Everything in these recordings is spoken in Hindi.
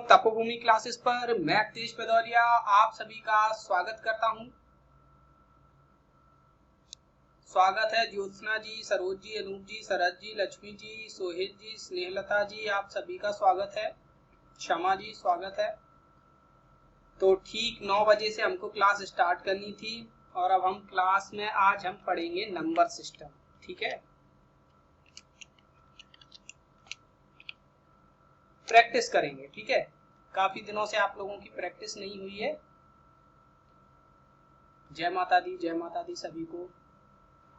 तपोभूमि क्लासेस पर मैं तेज भदौरिया आप सभी का स्वागत करता हूं। स्वागत है ज्योत्सना जी, सरोज जी, अनूप जी, शरद जी, लक्ष्मी जी, सोहेल जी, स्नेहलता जी, आप सभी का स्वागत है। क्षमा जी, स्वागत है। तो ठीक 9 बजे से हमको क्लास स्टार्ट करनी थी और अब हम क्लास में आज हम पढ़ेंगे नंबर सिस्टम। ठीक है, प्रैक्टिस करेंगे। ठीक है, काफी दिनों से आप लोगों की प्रैक्टिस नहीं हुई है। जय माता दी, जय माता दी सभी को।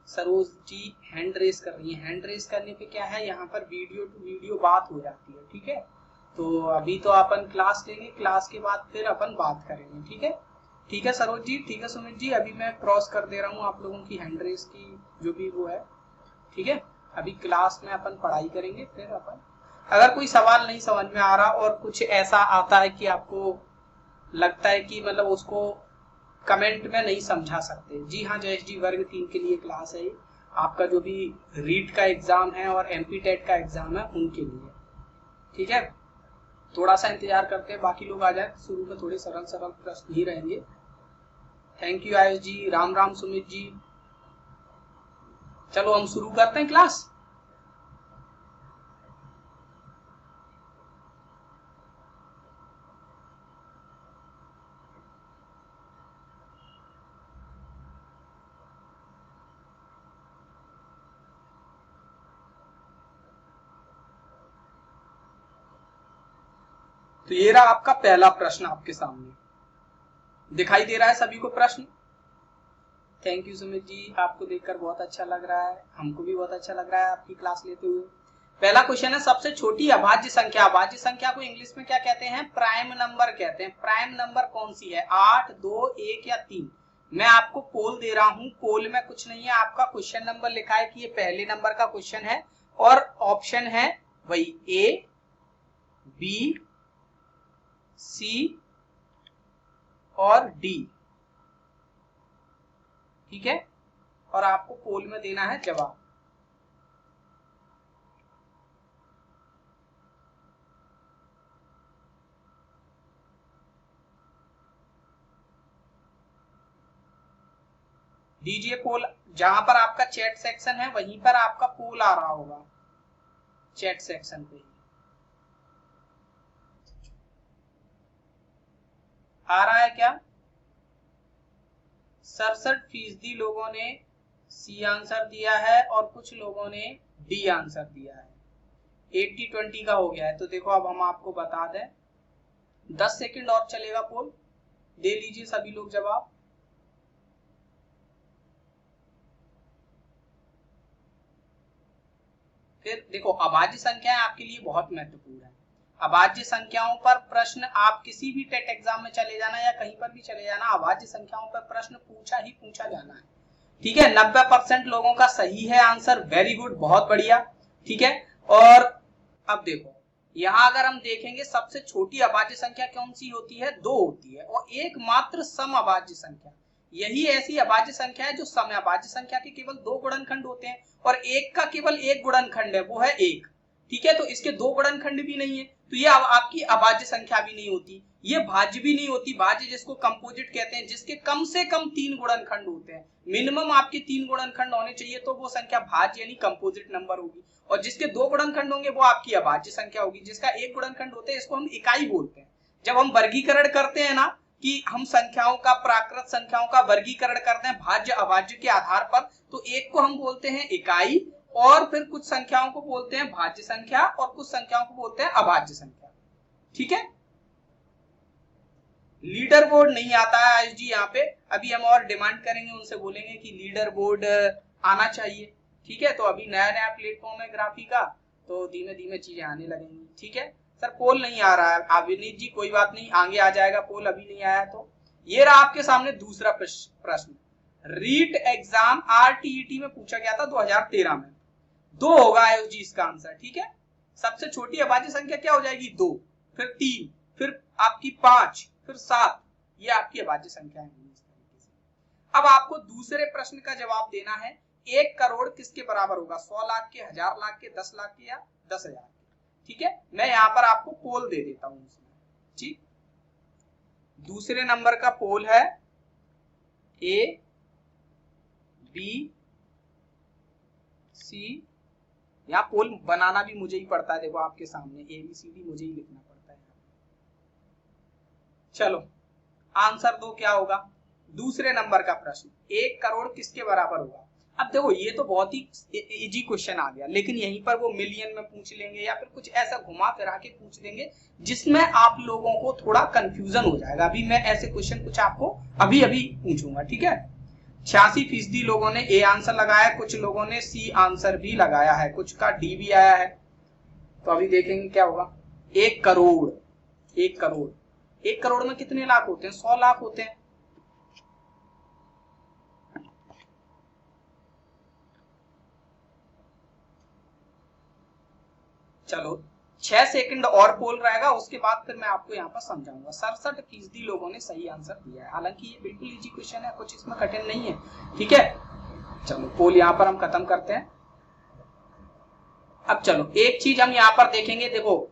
सरोज जी हैंड रेस कर रही है। हैंड रेस करने पे क्या है, यहाँ पर वीडियो टू वीडियो बात हो जाती है। ठीक है, तो अभी तो अपन क्लास लेंगे, क्लास के बाद फिर अपन बात करेंगे। ठीक है, ठीक है सरोज जी, ठीक है सुमित जी, अभी मैं क्रॉस कर दे रहा हूँ आप लोगों की हैंड रेस की जो भी वो है। ठीक है, अभी क्लास में अपन पढ़ाई करेंगे, फिर अपन अगर कोई सवाल नहीं समझ में आ रहा और कुछ ऐसा आता है कि आपको लगता है कि मतलब उसको कमेंट में नहीं समझा सकते, जी हाँ जयेश जी, वर्ग 3 के लिए क्लास है। आपका जो भी रीट का एग्जाम है और एमपी टेट का एग्जाम है उनके लिए। ठीक है, थोड़ा सा इंतजार करते हैं बाकी लोग आ जाए। शुरू में थोड़े सरल सरल प्रश्न ही रहेंगे। थैंक यू आयुष जी, राम राम सुमित जी। चलो हम शुरू करते हैं क्लास। तो ये रहा आपका पहला प्रश्न, आपके सामने दिखाई दे रहा है सभी को प्रश्न। थैंक यू सुमित जी, आपको देखकर बहुत अच्छा लग रहा है, हमको भी बहुत अच्छा लग रहा है आपकी क्लास लेते हुए। पहला क्वेश्चन है, सबसे छोटी अभाज्य संख्या। अभाज्य संख्या को इंग्लिश में क्या कहते हैं? प्राइम नंबर कहते हैं। प्राइम नंबर कौन सी है? 8, 2, 1 या 3? मैं आपको पोल दे रहा हूं, पोल में कुछ नहीं है, आपका क्वेश्चन नंबर लिखा है कि ये पहले नंबर का क्वेश्चन है और ऑप्शन है वही ए, बी, सी और डी। ठीक है, और आपको पोल में देना है जवाब। दीजिए पोल, जहां पर आपका चैट सेक्शन है वहीं पर आपका पोल आ रहा होगा, चैट सेक्शन पे आ रहा है क्या? 67% लोगों ने सी आंसर दिया है और कुछ लोगों ने डी आंसर दिया है। 80-20 का हो गया है। तो देखो अब हम आपको बता दें, 10 सेकंड और चलेगा पोल, दे लीजिए सभी लोग जवाब। फिर देखो, अभाज्य संख्याएं आपके लिए बहुत महत्वपूर्ण है। अभाज्य संख्याओं पर प्रश्न आप किसी भी टेट एग्जाम में चले जाना या कहीं पर भी चले जाना, अभाज्य संख्याओं पर प्रश्न पूछा ही पूछा जाना है। ठीक है, 90% लोगों का सही है आंसर, वेरी गुड, बहुत बढ़िया। ठीक है, और अब देखो यहां अगर हम देखेंगे सबसे छोटी अभाज्य संख्या कौन सी होती है? 2 होती है, और एकमात्र सम अभाज्य संख्या यही ऐसी अभाज्य संख्या है जो सम अभाज्य संख्या के केवल 2 गुणनखंड होते हैं और एक का केवल एक गुणनखंड है, वो है 1। ठीक है, तो इसके 2 गुणनखंड भी नहीं है, तो ये आपकी अभाज्य संख्या भी नहीं होती, ये भाज्य भी नहीं होती। भाज्य जिसको कंपोजिट कहते हैं, जिसके कम से कम 3 गुणनखंड होते हैं, मिनिमम आपके 3 गुणनखंड होने चाहिए, तो वो संख्या भाज्य यानी कंपोजिट नंबर होगी। और जिसके 2 गुणनखंड होंगे वो आपकी अभाज्य संख्या होगी। जिसका 1 गुणनखंड होता है इसको हम इकाई बोलते हैं। जब हम वर्गीकरण करते हैं ना, कि हम संख्याओं का, प्राकृत संख्याओं का वर्गीकरण करते हैं भाज्य अभाज्य के आधार पर, तो एक को हम बोलते हैं इकाई और फिर कुछ संख्याओं को बोलते हैं भाज्य संख्या और कुछ संख्याओं को बोलते हैं अभाज्य संख्या। ठीक है, लीडर बोर्ड नहीं आता है आज जी यहाँ पे, अभी हम और डिमांड करेंगे, उनसे बोलेंगे कि लीडर बोर्ड आना चाहिए। ठीक है, तो अभी नया नया प्लेटफॉर्म है ग्राफी का, तो धीमे धीमे चीजें आने लगेंगी। ठीक है सर, पोल नहीं आ रहा है अविनीत जी, कोई बात नहीं, आगे आ जाएगा पोल, अभी नहीं आया। तो ये रहा आपके सामने दूसरा प्रश्न। रीट एग्जाम आरटीईटी में पूछा गया था 2013 में। 2 होगा आयुष जी इसका आंसर। ठीक है, सबसे छोटी अभाज्य संख्या क्या हो जाएगी? 2, फिर 3, फिर आपकी 5, फिर 7, ये आपकी अभाज्य संख्या है। इस तरीके से अब आपको दूसरे प्रश्न का जवाब देना है, 1 करोड़ किसके बराबर होगा? 100 लाख के, 1000 लाख के, 10 लाख के या 10,000 के? ठीक है, मैं यहाँ पर आपको पोल दे देता हूँ इसमें। ठीक। दूसरे नंबर का पोल है ए बी सी, यहाँ पोल बनाना भी मुझे ही पड़ता है, देखो आपके सामने ए बी सी डी मुझे ही लिखना पड़ता है। चलो आंसर दो क्या होगा। दूसरे नंबर का प्रश्न, 1 करोड़ किसके बराबर होगा। अब देखो ये तो बहुत ही इजी क्वेश्चन आ गया, लेकिन यहीं पर वो मिलियन में पूछ लेंगे या फिर कुछ ऐसा घुमा फिरा के पूछ देंगे जिसमें आप लोगों को थोड़ा कंफ्यूजन हो जाएगा। अभी मैं ऐसे क्वेश्चन कुछ आपको अभी अभी पूछूंगा, ठीक है। 86% लोगों ने ए आंसर लगाया, कुछ लोगों ने सी आंसर भी लगाया है, कुछ का डी भी आया है। तो अभी देखेंगे क्या होगा। 1 करोड़, 1 करोड़, 1 करोड़ में कितने लाख होते हैं, 100 लाख होते हैं। चलो 6 सेकंड और पोल रहेगा, उसके बाद फिर मैं आपको यहाँ पर समझाऊंगा। 67% लोगों ने सही आंसर दिया है। हालांकि ये बिल्कुल इजी क्वेश्चन है, कुछ इसमें कठिन नहीं है, ठीक है। चलो पोल यहाँ पर हम खत्म करते हैं। अब चलो एक चीज हम यहाँ पर देखेंगे, देखो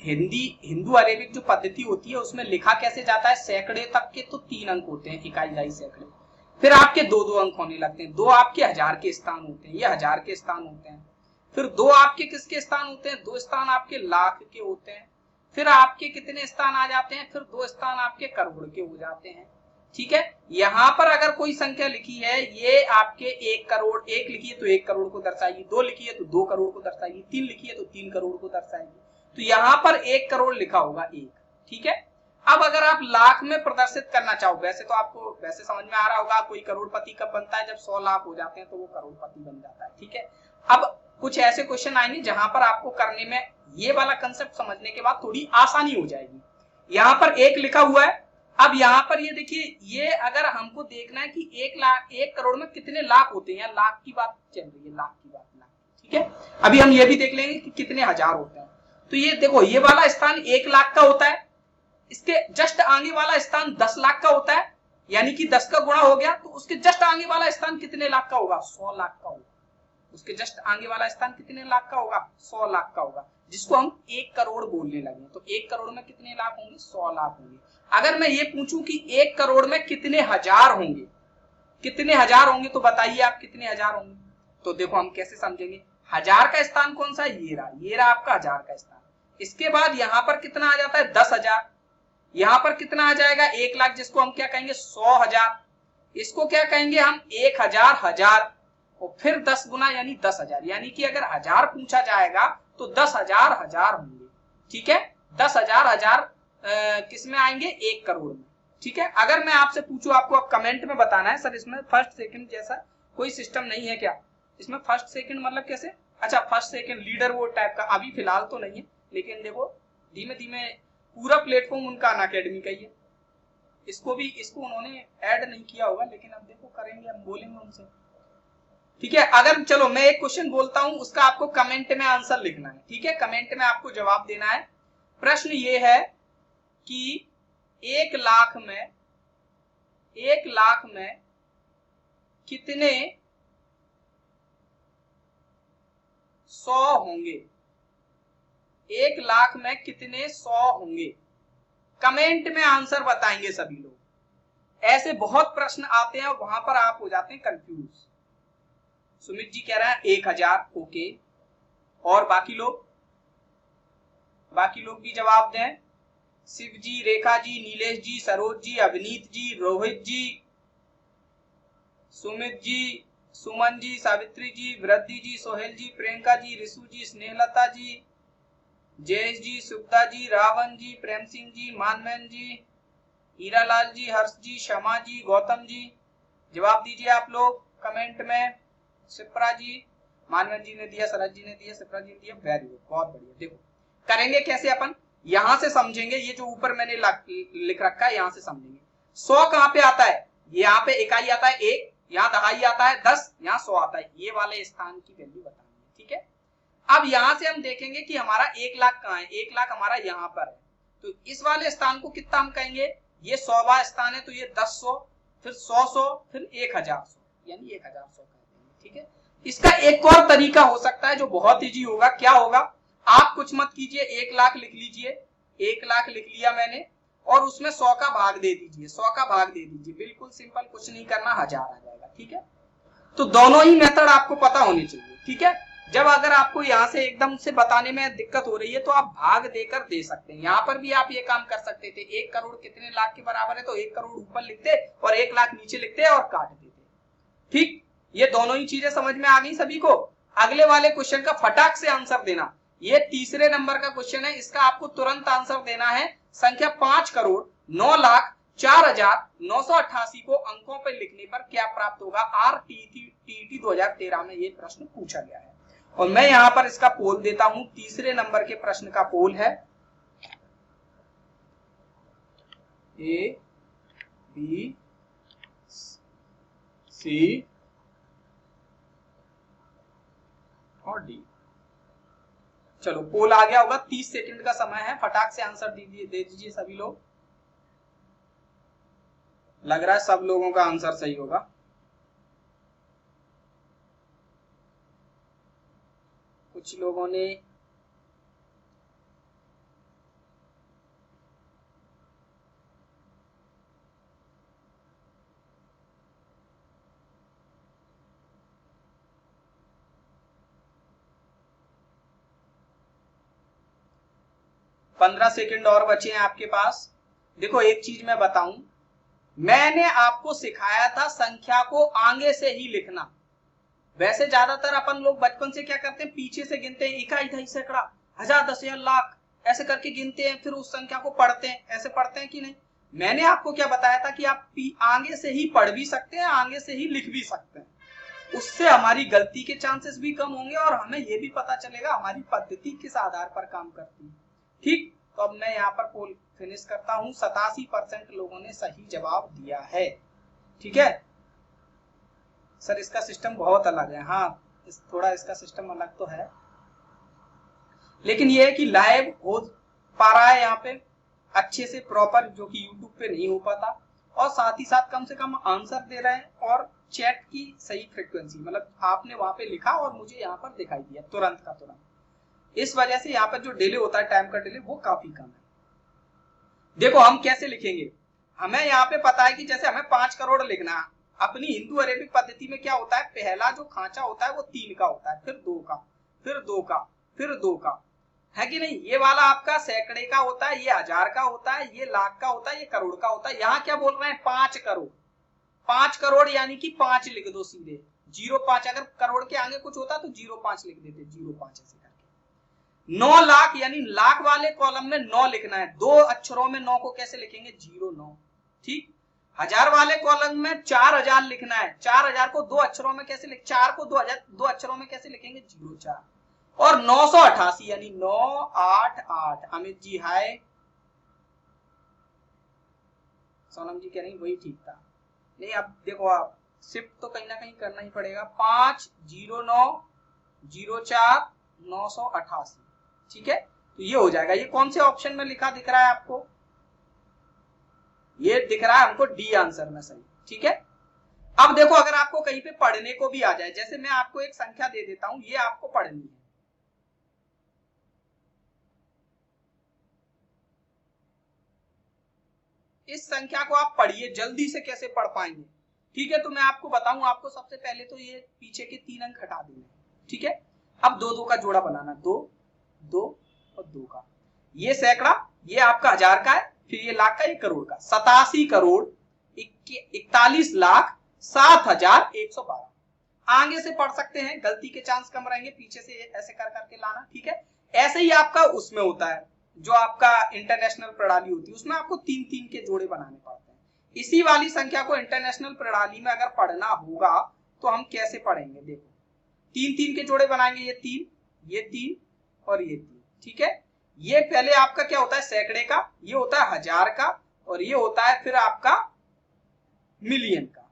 हिंदू अरेबिक जो पद्धति होती है उसमें लिखा कैसे जाता है, सैकड़े तक के तो 3 अंक होते हैं, इकाई ढाई सैकड़े, फिर आपके 2-2 अंक होने लगते हैं, 2 आपके हजार के स्थान होते हैं, ये हजार के स्थान होते हैं, फिर 2 आपके किसके स्थान होते हैं, 2 स्थान आपके लाख के होते हैं, फिर आपके कितने स्थान आ जाते हैं, फिर 2 स्थान आपके करोड़ के हो जाते हैं, ठीक है। यहां पर अगर कोई संख्या लिखी है ये आपके 1 करोड़, 1 लिखी है तो 1 करोड़ को दर्शाएगी, 2 लिखी है तो 2 करोड़ को दर्शाएगी, 3 लिखी है तो 3 करोड़ को दर्शाएगी। तो यहां पर 1 करोड़ लिखा होगा 1, ठीक है। अब अगर आप लाख में प्रदर्शित करना चाहो, वैसे तो आपको वैसे समझ में आ रहा होगा कोई करोड़पति कब बनता है, जब 100 लाख हो जाते हैं तो वो करोड़पति बन जाता है, ठीक है। अब कुछ ऐसे क्वेश्चन आएंगे जहां पर आपको करने में ये वाला कंसेप्ट समझने के बाद थोड़ी आसानी हो जाएगी। यहां पर 1 लिखा हुआ है, अब यहाँ पर ये देखिए, ये अगर हमको देखना है कि 1 करोड़ में कितने लाख होते हैं, लाख की बात चल रही है, लाख की बात, ठीक है। अभी हम ये भी देख लेंगे कि कितने हजार होते हैं। तो ये देखो ये वाला स्थान 1 लाख का होता है, इसके जस्ट आगे वाला स्थान 10 लाख का होता है, यानी कि 10 का गुणा हो गया, तो उसके जस्ट आगे वाला स्थान कितने लाख का होगा, 100 लाख का होगा। उसके जस्ट आगे वाला स्थान कितने लाख का होगा, 100 लाख का होगा, जिसको हम 1 करोड़ बोलने लगे। तो 1 करोड़ में कितने लाख होंगे, 100 लाख होंगे। अगर मैं ये पूछूं कि 1 करोड़ में कितने हजार होंगे, कितने हजार होंगे, तो बताइए आप कितने हजार होंगे। तो देखो हम कैसे समझेंगे, हजार का स्थान कौन सा है, ये रहा आपका हजार का स्थान। इसके बाद यहां पर कितना आ जाता है, 10,000। यहां पर कितना आ जाएगा, 1 लाख, जिसको हम क्या कहेंगे, 100,000। इसको क्या कहेंगे हम, 1,000 हजार, और फिर 10 गुना यानी 10,000। यानी कि अगर हजार पूछा जाएगा तो 10,000 हजार होंगे, ठीक है। 10,000 हजार किस में आएंगे, 1 करोड़ में, ठीक है। अगर मैं आपसे पूछूं, आपको अब कमेंट में बताना है, सर इसमें फर्स्ट सेकंड जैसा कोई सिस्टम नहीं है क्या, इसमें फर्स्ट सेकंड मतलब कैसे, अच्छा first second leader board type का अभी फिलहाल तो नहीं है, लेकिन देखो धीमे धीमे पूरा प्लेटफॉर्म उनका अनअकैडमी का ही है, इसको उन्होंने ऐड नहीं किया होगा, लेकिन अब देखो करेंगे, हम बोलेंगे उनसे, ठीक है। अगर चलो मैं एक क्वेश्चन बोलता हूं, उसका आपको कमेंट में आंसर लिखना है, ठीक है, कमेंट में आपको जवाब देना है। प्रश्न ये है कि 1 लाख में कितने 100 होंगे, 1 लाख में कितने 100 होंगे। कमेंट में आंसर बताएंगे सभी लोग। ऐसे बहुत प्रश्न आते हैं, वहां पर आप हो जाते हैं कंफ्यूज। सुमित जी कह रहे हैं 1,000, ओके, और बाकी लोग भी जवाब दें। शिव जी, रेखा जी, नीलेश जी, सरोज जी, अभिनीत जी, रोहित जी, सुमित जी, सुमन जी, सावित्री जी, वृद्धि जी, सोहेल जी, प्रियंका जी, रिशु जी, स्नेहलता जी, जयेश जी, सुब्धा जी, रावण जी, प्रेम सिंह जी, मानमैन जी, हीरालाल जी, हर्ष जी, शमा जी, गौतम जी, जवाब दीजिए आप लोग कमेंट में। शिप्रा जी, मानवन जी ने दिया, सरज जी ने दिया, शिप्रा जी ने दिया, वेरी गुड, बहुत बढ़िया। देखो करेंगे कैसे, अपन यहां से समझेंगे, ये जो ऊपर मैंने लिख रखा है यहां से समझेंगे। 100 कहां पे आता है, यहाँ पे इकाई आता है 1, यहाँ दहाई आता है 10, यहाँ 100 आता है, ये वाले स्थान की वैल्यू बतानी है, ठीक है। अब यहां से हम देखेंगे कि हमारा 1 लाख कहाँ है, 1 लाख हमारा यहाँ पर है, तो इस वाले स्थान को कितना हम कहेंगे, ये 100वां स्थान है, तो ये 10,100, फिर 100, फिर 1,000, यानी 1,100, ठीक है। इसका एक और तरीका हो सकता है जो बहुत इजी होगा, क्या होगा, आप कुछ मत कीजिए, 1 लाख लिख लीजिए, 1 लाख लिख लिया मैंने और उसमें 100 का भाग दे दीजिए, 100 का भाग दे दीजिए, बिल्कुल सिंपल, कुछ नहीं करना, 1000 आ जाएगा। ठीक है, तो दोनों ही मेथड आपको पता होनी चाहिए। ठीक है, जब अगर आपको यहाँ से एकदम से बताने में दिक्कत हो रही है तो आप भाग देकर दे सकते हैं। यहाँ पर भी आप ये काम कर सकते थे, 1 करोड़ कितने लाख के बराबर है, तो 1 करोड़ ऊपर लिखते और 1 लाख नीचे लिखते और काट देते। ठीक, ये दोनों ही चीजें समझ में आ गई सभी को। अगले वाले क्वेश्चन का फटाक से आंसर देना, ये तीसरे नंबर का क्वेश्चन है, इसका आपको तुरंत आंसर देना है। संख्या 5 करोड़ 9 लाख 4,988 को अंकों पर लिखने पर क्या प्राप्त होगा। RTT 2013 में ये प्रश्न पूछा गया है और मैं यहां पर इसका पोल देता हूं। तीसरे नंबर के प्रश्न का पोल है A, B, C और D। चलो पोल आ गया होगा, 30 सेकंड का समय है, फटाक से आंसर दे दीजिए सभी लोग। लग रहा है सब लोगों का आंसर सही होगा। कुछ लोगों ने पंद्रह सेकंड और बचे हैं आपके पास। देखो एक चीज मैं बताऊं, मैंने आपको सिखाया था संख्या को आगे से ही लिखना। वैसे ज्यादातर अपन लोग बचपन से क्या करते हैं, पीछे से गिनते हैं, इकाई, दहाई, सैकड़ा, 1000, 10,000, लाख, ऐसे करके गिनते हैं, फिर उस संख्या को पढ़ते हैं। ऐसे पढ़ते हैं कि नहीं? मैंने आपको क्या बताया था कि आप आगे से ही पढ़ भी सकते हैं, आगे से ही लिख भी सकते हैं। उससे हमारी गलती के चांसेस भी कम होंगे और हमें यह भी पता चलेगा हमारी पद्धति किस आधार पर काम करती है। ठीक, तो अब मैं यहाँ पर पोल फिनिश करता हूं। 87% लोगों ने सही जवाब दिया है। ठीक है सर, इसका सिस्टम बहुत अलग है। हाँ, थोड़ा इसका सिस्टम अलग तो है, लेकिन ये है कि लाइव हो पा रहा है यहाँ पे अच्छे से प्रॉपर, जो कि यूट्यूब पे नहीं हो पाता, और साथ ही साथ कम से कम आंसर दे रहे हैं और चैट की सही फ्रीक्वेंसी, मतलब आपने वहां पे लिखा और मुझे यहाँ पर दिखाई दिया तुरंत का तुरंत। इस वजह से यहाँ पर जो डिले होता है, टाइम का डिले, वो काफी कम है। देखो हम कैसे लिखेंगे, हमें यहाँ पे पता है कि जैसे हमें 5 करोड़ लिखना है, अपनी हिंदू अरेबिक पद्धति में क्या होता है, पहला जो खांचा होता है वो 3 का होता है, फिर 2 का, फिर 2 का, फिर 2 का, है कि नहीं? ये वाला आपका सैकड़े का होता है, ये 1000 का होता है, ये लाख का होता है, ये करोड़ का होता है। यहाँ क्या बोल रहे हैं, 5 करोड़। 5 करोड़ यानी कि 5 लिख दो सीधे, 05, अगर करोड़ के आगे कुछ होता तो 05 लिख देते, 05 ऐसे करके। 9 लाख यानी लाख वाले कॉलम में 9 लिखना है, 2 अक्षरों में 9 को कैसे लिखेंगे, 09। ठीक, 1000 वाले कॉलम में 4000 लिखना है, 4000 को 2 अक्षरों में कैसे लिख, 4 को 2 अक्षरों में कैसे लिखेंगे, 04। और 988 यानी 988। अमित जी हाय, सोनम जी कह रही वही ठीक था। नहीं, अब देखो आप शिफ्ट तो कहीं ना कहीं करना ही पड़ेगा। 50904 ठीक है, तो ये हो जाएगा। ये कौन से ऑप्शन में लिखा दिख रहा है आपको, ये दिख रहा है हमको डी आंसर में सही। ठीक है, अब देखो अगर आपको कहीं पे पढ़ने को भी आ जाए, जैसे मैं आपको एक संख्या दे देता हूं, ये आपको पढ़नी है, इस संख्या को आप पढ़िए, जल्दी से कैसे पढ़ पाएंगे। ठीक है, तो मैं आपको बताऊं, आपको सबसे पहले तो ये पीछे के 3 अंक हटा देंगे। ठीक है, अब 2 का जोड़ा बनाना, 2 2 और 2 का, ये सैकड़ा, ये आपका 1000 का है, फिर ये लाख का, ये करोड़ का। 87 करोड़ 41 लाख 7112। आगे से पढ़ सकते हैं, गलती के चांस कम रहेंगे, पीछे से ऐसे कर करके लाना। ठीक है, ऐसे ही आपका उसमें होता है, जो आपका इंटरनेशनल प्रणाली होती है, उसमें आपको 3-3 के जोड़े बनाने पड़ते हैं। इसी वाली संख्या को इंटरनेशनल प्रणाली में अगर पढ़ना होगा तो हम कैसे पढ़ेंगे, देखो 3-3 के जोड़े बनाएंगे, ये 3, ये 3 और ये 3। ठीक है, ये पहले आपका क्या होता है, सैकड़े का, ये होता है 1000 का, और ये होता है फिर आपका मिलियन का।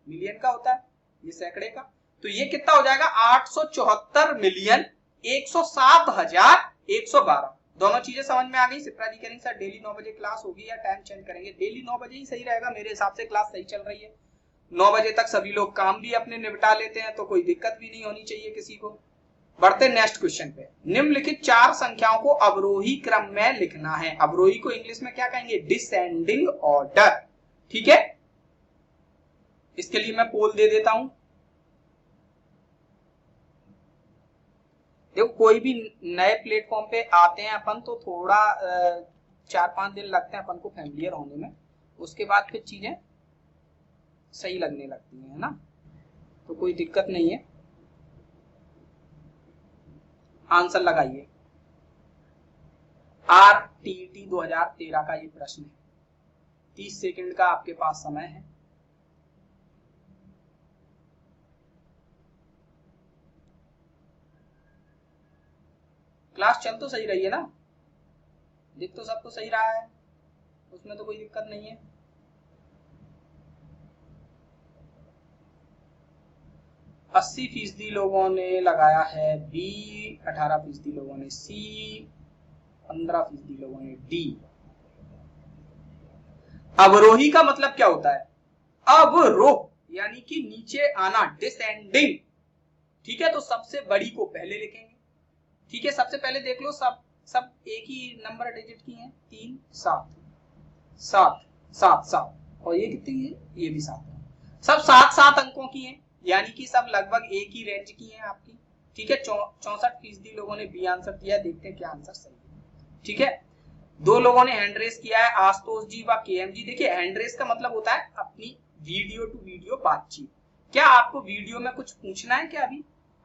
मिलियन का होता है ये सैकड़े का, तो ये कितना हो जाएगा, 874,107,112। दोनों चीजें समझ में आ गई। सिप्रा जी कह रही सर डेली 9 बजे क्लास होगी या टाइम चेंज करेंगे? डेली 9 बजे ही सही रहेगा, मेरे हिसाब से क्लास सही चल रही है। 9 बजे तक सभी लोग काम भी अपने निपटा लेते हैं, तो कोई दिक्कत भी नहीं होनी चाहिए किसी को। बढ़ते नेक्स्ट क्वेश्चन पे। निम्नलिखित 4 संख्याओं को अवरोही क्रम में लिखना है। अवरोही को इंग्लिश में क्या कहेंगे? Descending order. ठीक है, इसके लिए मैं पोल दे देता हूं। देखो, कोई भी नए प्लेटफॉर्म पे आते हैं अपन तो थोड़ा 4-5 दिन लगते हैं अपन को फैमिलियर होने में, उसके बाद फिर चीजें सही लगने लगती हैं, है ना? तो कोई दिक्कत नहीं है। आंसर लगाइए। RTT 2013 का ये प्रश्न है। 30 सेकंड का आपके पास समय है। क्लास चल तो सही रही है ना? दिख तो सबको सही रहा है, उसमें तो कोई दिक्कत नहीं है। अस्सी फीसदी लोगों ने लगाया है बी, 18% लोगों ने सी, 15% लोगों ने डी। अवरोही का मतलब क्या होता है? अवरोह यानी कि नीचे आना, डिसेंडिंग। ठीक है, तो सबसे बड़ी को पहले लिखेंगे। ठीक है, सबसे पहले देख लो, सब एक ही नंबर डिजिट की हैं। 3 7 7 7 7, और ये कितनी है? ये भी 7 है। सब 7-7 अंकों की हैं, यानी कि सब लगभग एक ही रेंज की हैं आपकी। ठीक है, 64% लोगों ने बी आंसर दिया। देखते हैं क्या आंसर सही है। ठीक है, 2 लोगों ने हैंड रेस किया है, आशुतोष जी व KM जी। देखिए, हैंड रेस का मतलब होता है अपनी वीडियो टू वीडियो बातचीत। क्या आपको वीडियो में कुछ पूछना है क्या?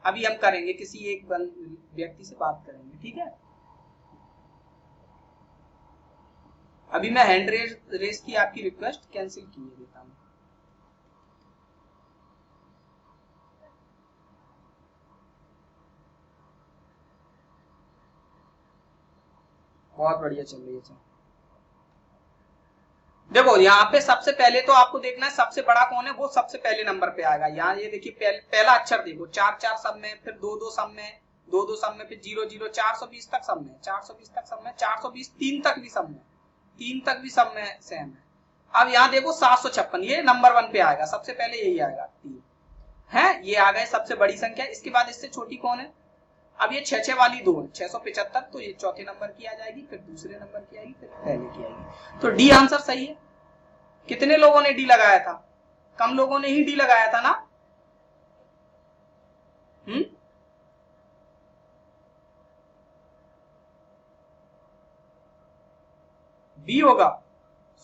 अभी हम करेंगे, किसी एक व्यक्ति से बात करेंगे। ठीक है, अभी मैं हैंड रेस की आपकी रिक्वेस्ट कैंसिल किए देता हूं। बहुत बढ़िया चल रही है। देखो, यहाँ पे सबसे पहले तो आपको देखना है सबसे बड़ा कौन है, वो सबसे पहले नंबर पे आएगा। यहाँ ये देखिए, पहला अक्षर देखो, 4-4 सब में, फिर 2-2 सब में, 2-2 सब में, फिर 0-0, 420 तक सब में, 420 तक सब में, 420, 3 तक भी सब में, 3 तक भी सब में सेम है। अब यहाँ देखो 756, ये नंबर 1 पे आएगा, सबसे पहले यही आएगा 3 है, ये आ गए सबसे बड़ी संख्या। इसके बाद इससे छोटी कौन है? अब ये 6-6 वाली 2 है, 675, तो ये चौथे नंबर की आ जाएगी, फिर दूसरे नंबर की आएगी, फिर पहले की आएगी। तो डी आंसर सही है। कितने लोगों ने डी लगाया था? कम लोगों ने ही डी लगाया था ना? बी होगा,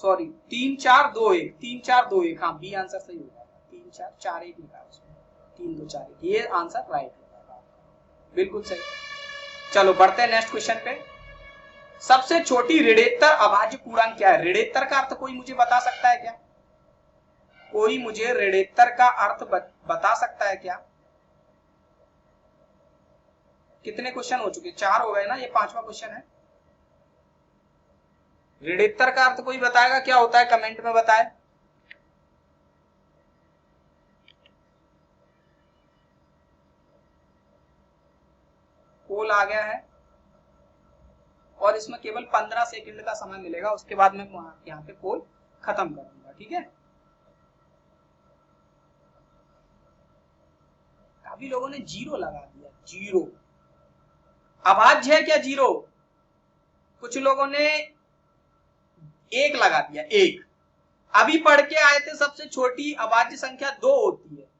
सॉरी, 3-4-2-1, 3-4-2-1, हाँ, बी आंसर सही होगा। 3-4-4-1 लिखा उसमें, 3-2-4-1, ये आंसर राइट होगा, बिल्कुल सही। चलो बढ़ते हैं नेक्स्ट क्वेश्चन पे। सबसे छोटी ऋणोत्तर अभाज्य पूर्णांक क्या है? ऋणोत्तर का अर्थ कोई मुझे बता सकता है क्या? कोई मुझे ऋणोत्तर का अर्थ बता सकता है क्या? कितने क्वेश्चन हो चुके? 4 हो गए ना, ये 5वां क्वेश्चन है। ऋणोत्तर का अर्थ कोई बताएगा क्या होता है? कमेंट में बताए। पोल आ गया है और इसमें केवल 15 सेकंड का समय मिलेगा, उसके बाद मैं यहाँ पे पोल खत्म कर दूंगा। ठीक है, काफी लोगों ने 0 लगा दिया। 0 अभाज्य है क्या? 0। कुछ लोगों ने 1 लगा दिया। 1 अभी पढ़ के आए थे, सबसे छोटी अभाज्य संख्या 2 होती है।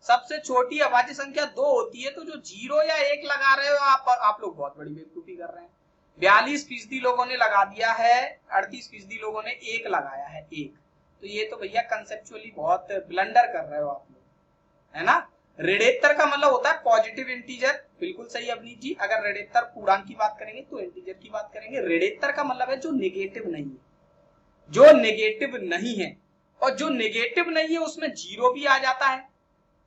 सबसे छोटी अभाज्य संख्या 2 होती है, तो जो 0 या 1 लगा रहे हो आप लोग बहुत बड़ी बेवकूफी कर रहे हैं। 42% लोगों ने लगा दिया है, 38% लोगों ने 1 लगाया है। 1 तो ये तो भैया कंसेप्चुअली बहुत ब्लंडर कर रहे हो आप लोग, है ना? ऋणोत्तर का मतलब होता है पॉजिटिव इंटीजर, बिल्कुल सही अवनीत जी। अगर ऋणोत्तर पूर्णांक की बात करेंगे तो इंटीजर की बात करेंगे। ऋणोत्तर का मतलब है जो नेगेटिव नहीं है, जो नेगेटिव नहीं है, और जो नेगेटिव नहीं है उसमें 0 भी आ जाता है,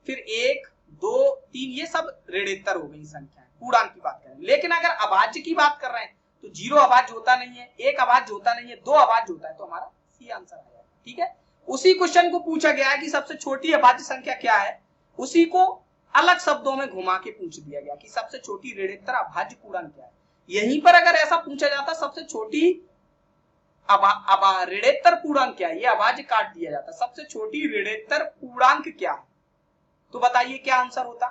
फिर 1 2 3, ये सब ऋणोत्तर हो गई संख्याएं, पूर्णांक की बात करें। लेकिन अगर अभाज्य की बात कर रहे हैं तो 0 अभाज्य होता नहीं है, 1 अभाज्य होता नहीं है, 2 अभाज्य होता है, तो हमारा सी आंसर आ जाएगा। ठीक है, उसी क्वेश्चन को पूछा गया है कि सबसे छोटी अभाज्य संख्या क्या है, उसी को अलग शब्दों में घुमा के पूछ दिया गया कि सबसे छोटी ऋणोत्तर अभाज्य पूर्णांक क्या है। यहीं पर अगर ऐसा पूछा जाता सबसे छोटी ऋणोत्तर पूर्णांक क्या है, ये अभाज्य काट दिया जाता, सबसे छोटी ऋणोत्तर पूर्णांक क्या है, तो बताइए क्या आंसर होता?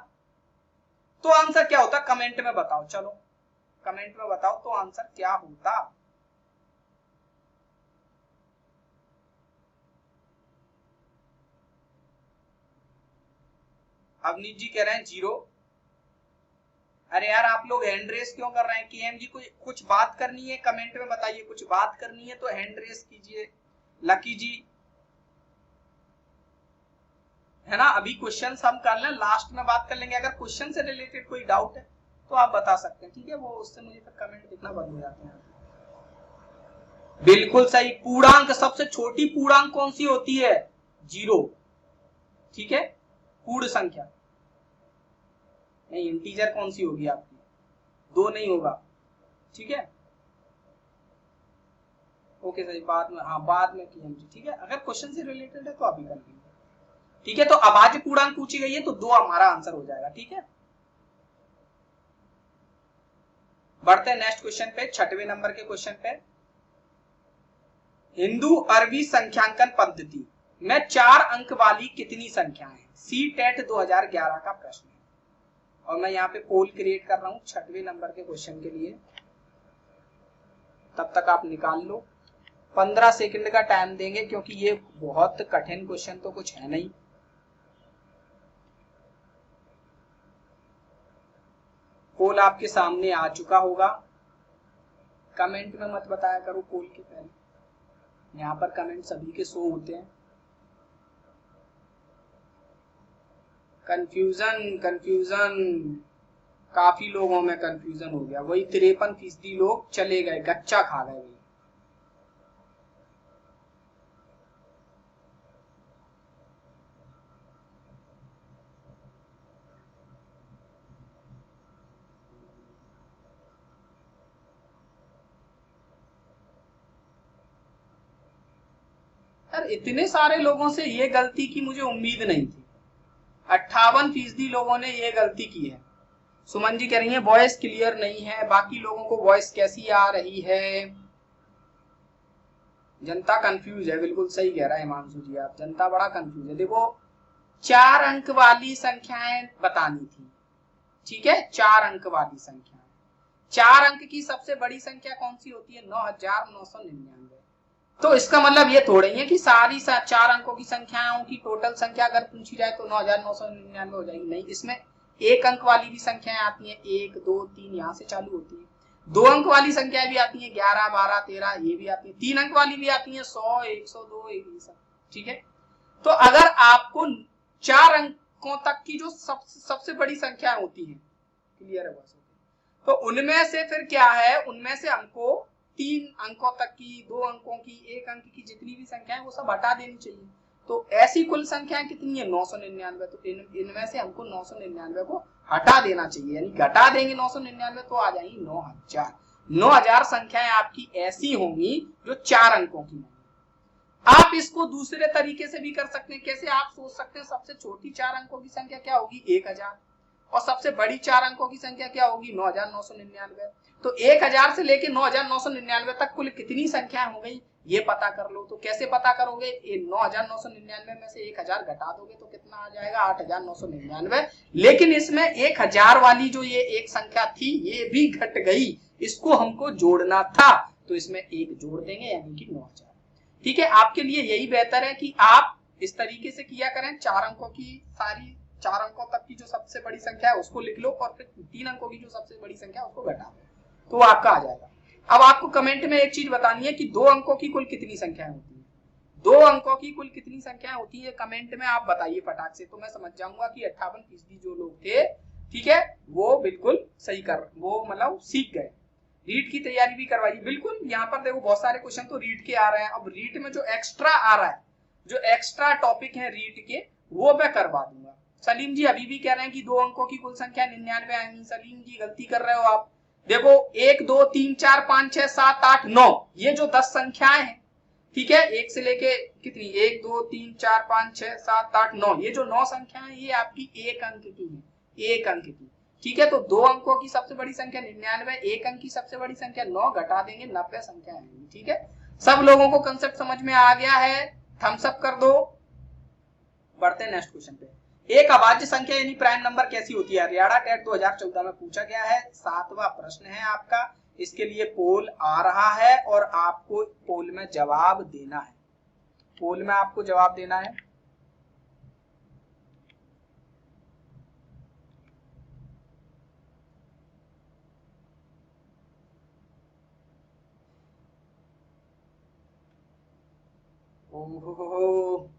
तो आंसर क्या होता, कमेंट में बताओ, चलो कमेंट में बताओ तो आंसर क्या होता। अवनीत जी कह रहे हैं 0। अरे यार आप लोग हैंड रेस क्यों कर रहे हैं? केएम जी कुछ बात करनी है कमेंट में बताइए, कुछ बात करनी है तो हैंड रेस कीजिए। लकी जी है ना, अभी क्वेश्चन हम कर लें, लास्ट में बात कर लेंगे। अगर क्वेश्चन से रिलेटेड कोई डाउट है तो आप बता सकते हैं, ठीक है, वो उससे मुझे फिर कमेंट दिखना बंद हो जाते हैं। बिल्कुल सही, पूर्णांक सबसे छोटी पूर्णांक कौन सी होती है? 0, ठीक है। पूर्ण संख्या नहीं, इंटीजर कौन सी होगी आपकी? 2 नहीं होगा, ठीक है। ओके सही, बाद में, हाँ बाद में किया, ठीक है। अगर क्वेश्चन से रिलेटेड है तो आप ही कर लेंगे, ठीक है। तो अभाज्य पूर्णांक पूछी गई है तो 2 हमारा आंसर हो जाएगा, ठीक है। बढ़ते हैं नेक्स्ट क्वेश्चन पे, 6वें नंबर के क्वेश्चन पे। हिंदू अरबी संख्यांकन पद्धति में 4 अंक वाली कितनी संख्याएं हैं? सीटेट 2011 का प्रश्न है और मैं यहाँ पे पोल क्रिएट कर रहा हूं 6वें नंबर के क्वेश्चन के लिए। तब तक आप निकाल लो, 15 सेकंड का टाइम देंगे क्योंकि ये बहुत कठिन क्वेश्चन तो कुछ है नहीं। पोल आपके सामने आ चुका होगा, कमेंट में मत बताया करो पोल के पहले, यहाँ पर कमेंट सभी के शो होते हैं। कंफ्यूजन काफी लोगों में कंफ्यूजन हो गया, वही 53% लोग चले गए, गच्चा खा गए। यार इतने सारे लोगों से ये गलती की मुझे उम्मीद नहीं थी, 58% लोगों ने ये गलती की है। सुमन जी कह रही है वॉइस क्लियर नहीं है, बाकी लोगों को वॉइस कैसी आ रही है? जनता कंफ्यूज है, बिल्कुल सही कह रहा है हिमांशु जी, आप जनता बड़ा कंफ्यूज है। देखो 4 अंक वाली संख्याएं बतानी थी, ठीक है, 4 अंक वाली संख्या। 4 अंक की सबसे बड़ी संख्या कौन सी होती है? 9999। तो इसका मतलब ये थोड़ा ही है कि सारी 4 अंकों की संख्याओं की टोटल संख्या अगर पूछी जाए तो 9999 हो जाएगी। नहीं, इसमें 1 अंक वाली भी संख्याएं आती हैं, 1 2 3 यहाँ से चालू होती है। 2 अंक वाली संख्याएं भी आती हैं, 11 12 13 ये भी आती है। 3 अंक वाली भी आती है, 100 102 ये सब, ठीक है। तो अगर आपको 4 अंकों तक की जो सबसे बड़ी संख्या होती है, क्लियर है बस, तो उनमें से फिर क्या है, उनमें से हमको 3 अंकों तक की, 2 अंकों की, 1 अंक की जितनी भी संख्या है वो सब हटा देनी चाहिए। तो ऐसी कुल संख्याएं कितनी है? 999। तो इनमें से हमको 999 को हटा देना चाहिए, यानी घटा देंगे 999 तो आ जाएंगी 9000। 9000 संख्याएं आपकी ऐसी होंगी जो 4 अंकों की होंगी। आप इसको दूसरे तरीके से भी कर सकते हैं। कैसे? आप सोच सकते हैं सबसे छोटी 4 अंकों की संख्या क्या होगी? 1000, और सबसे बड़ी 4 अंकों की संख्या क्या होगी? 9999। तो 1000 से लेके 9999 तक कुल कितनी संख्याएं हो गई ये पता कर लो। तो कैसे पता करोगे? ये 9999 में से 1000 घटा दोगे तो कितना आ जाएगा? 8999। लेकिन इसमें 1000 वाली जो ये एक संख्या थी ये भी घट गई, इसको हमको जोड़ना था, तो इसमें 1 जोड़ देंगे यानी कि 9000। ठीक है, आपके लिए यही बेहतर है कि आप इस तरीके से किया करें। 4 अंकों की सारी 4 अंकों तक की जो सबसे बड़ी संख्या है उसको लिख लो और फिर 3 अंकों की जो सबसे बड़ी संख्या है उसको घटा दो, तो आपका आ जाएगा। अब आपको कमेंट में एक चीज बतानी है कि 2 अंकों की कुल कितनी संख्याएं होती है? 2 अंकों की कुल कितनी संख्याएं होती है कमेंट में आप बताइए फटाक से, तो मैं समझ जाऊंगा कि 58% जो लोग थे, ठीक है, वो बिल्कुल सही कर, वो मतलब सीख गए। रीट की तैयारी भी करवाइए, बिल्कुल। यहाँ पर देखो बहुत सारे क्वेश्चन तो रीट के आ रहे हैं। अब रीट में जो एक्स्ट्रा आ रहा है, जो एक्स्ट्रा टॉपिक है रीट के, वो मैं करवा दूंगा। सलीम जी अभी भी कह रहे हैं कि 2 अंकों की कुल संख्या 99 आएंगी। सलीम जी गलती कर रहे हो आप। देखो 1 2 3 4 5 6 7 8 9 ये जो 10 संख्याएं हैं, ठीक है, 1 से लेके कितनी, 1 2 3 4 5 6 7 8 9, ये जो 9 संख्याएं ये आपकी 1 अंक की है, 1 अंक की, ठीक है। तो 2 अंकों की सबसे बड़ी संख्या 99, 1 अंक की सबसे बड़ी संख्या 9, घटा देंगे 90 संख्या आएंगी, ठीक है। सब लोगों को कंसेप्ट समझ में आ गया है? थम्स अप कर दो। बढ़ते हैं नेक्स्ट क्वेश्चन पे। एक अभाज्य संख्या यानी प्राइम नंबर कैसी होती है? हरियाणा टेट 2014 में पूछा गया है, 7वां प्रश्न है आपका। इसके लिए पोल आ रहा है और आपको पोल में जवाब देना है। पोल में आपको जवाब देना है। ओहो,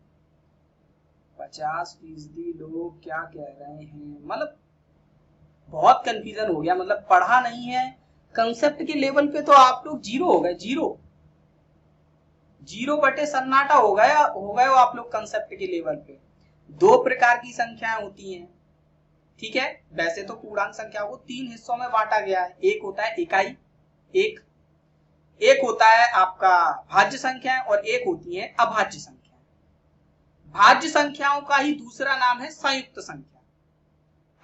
50% लोग क्या कह रहे हैं? मतलब बहुत कंफ्यूजन हो गया, मतलब पढ़ा नहीं है कंसेप्ट के लेवल पे तो आप लोग जीरो हो गए, जीरो बटे सन्नाटा हो गए हो आप लोग कंसेप्ट के लेवल पे। दो प्रकार की संख्याएं होती हैं, ठीक है। वैसे तो पूर्णांक संख्या को 3 हिस्सों में बांटा गया है। एक होता है इकाई, एक होता है आपका भाज्य संख्या और एक होती है अभाज्य संख्या। भाज्य संख्याओं का ही दूसरा नाम है संयुक्त संख्या।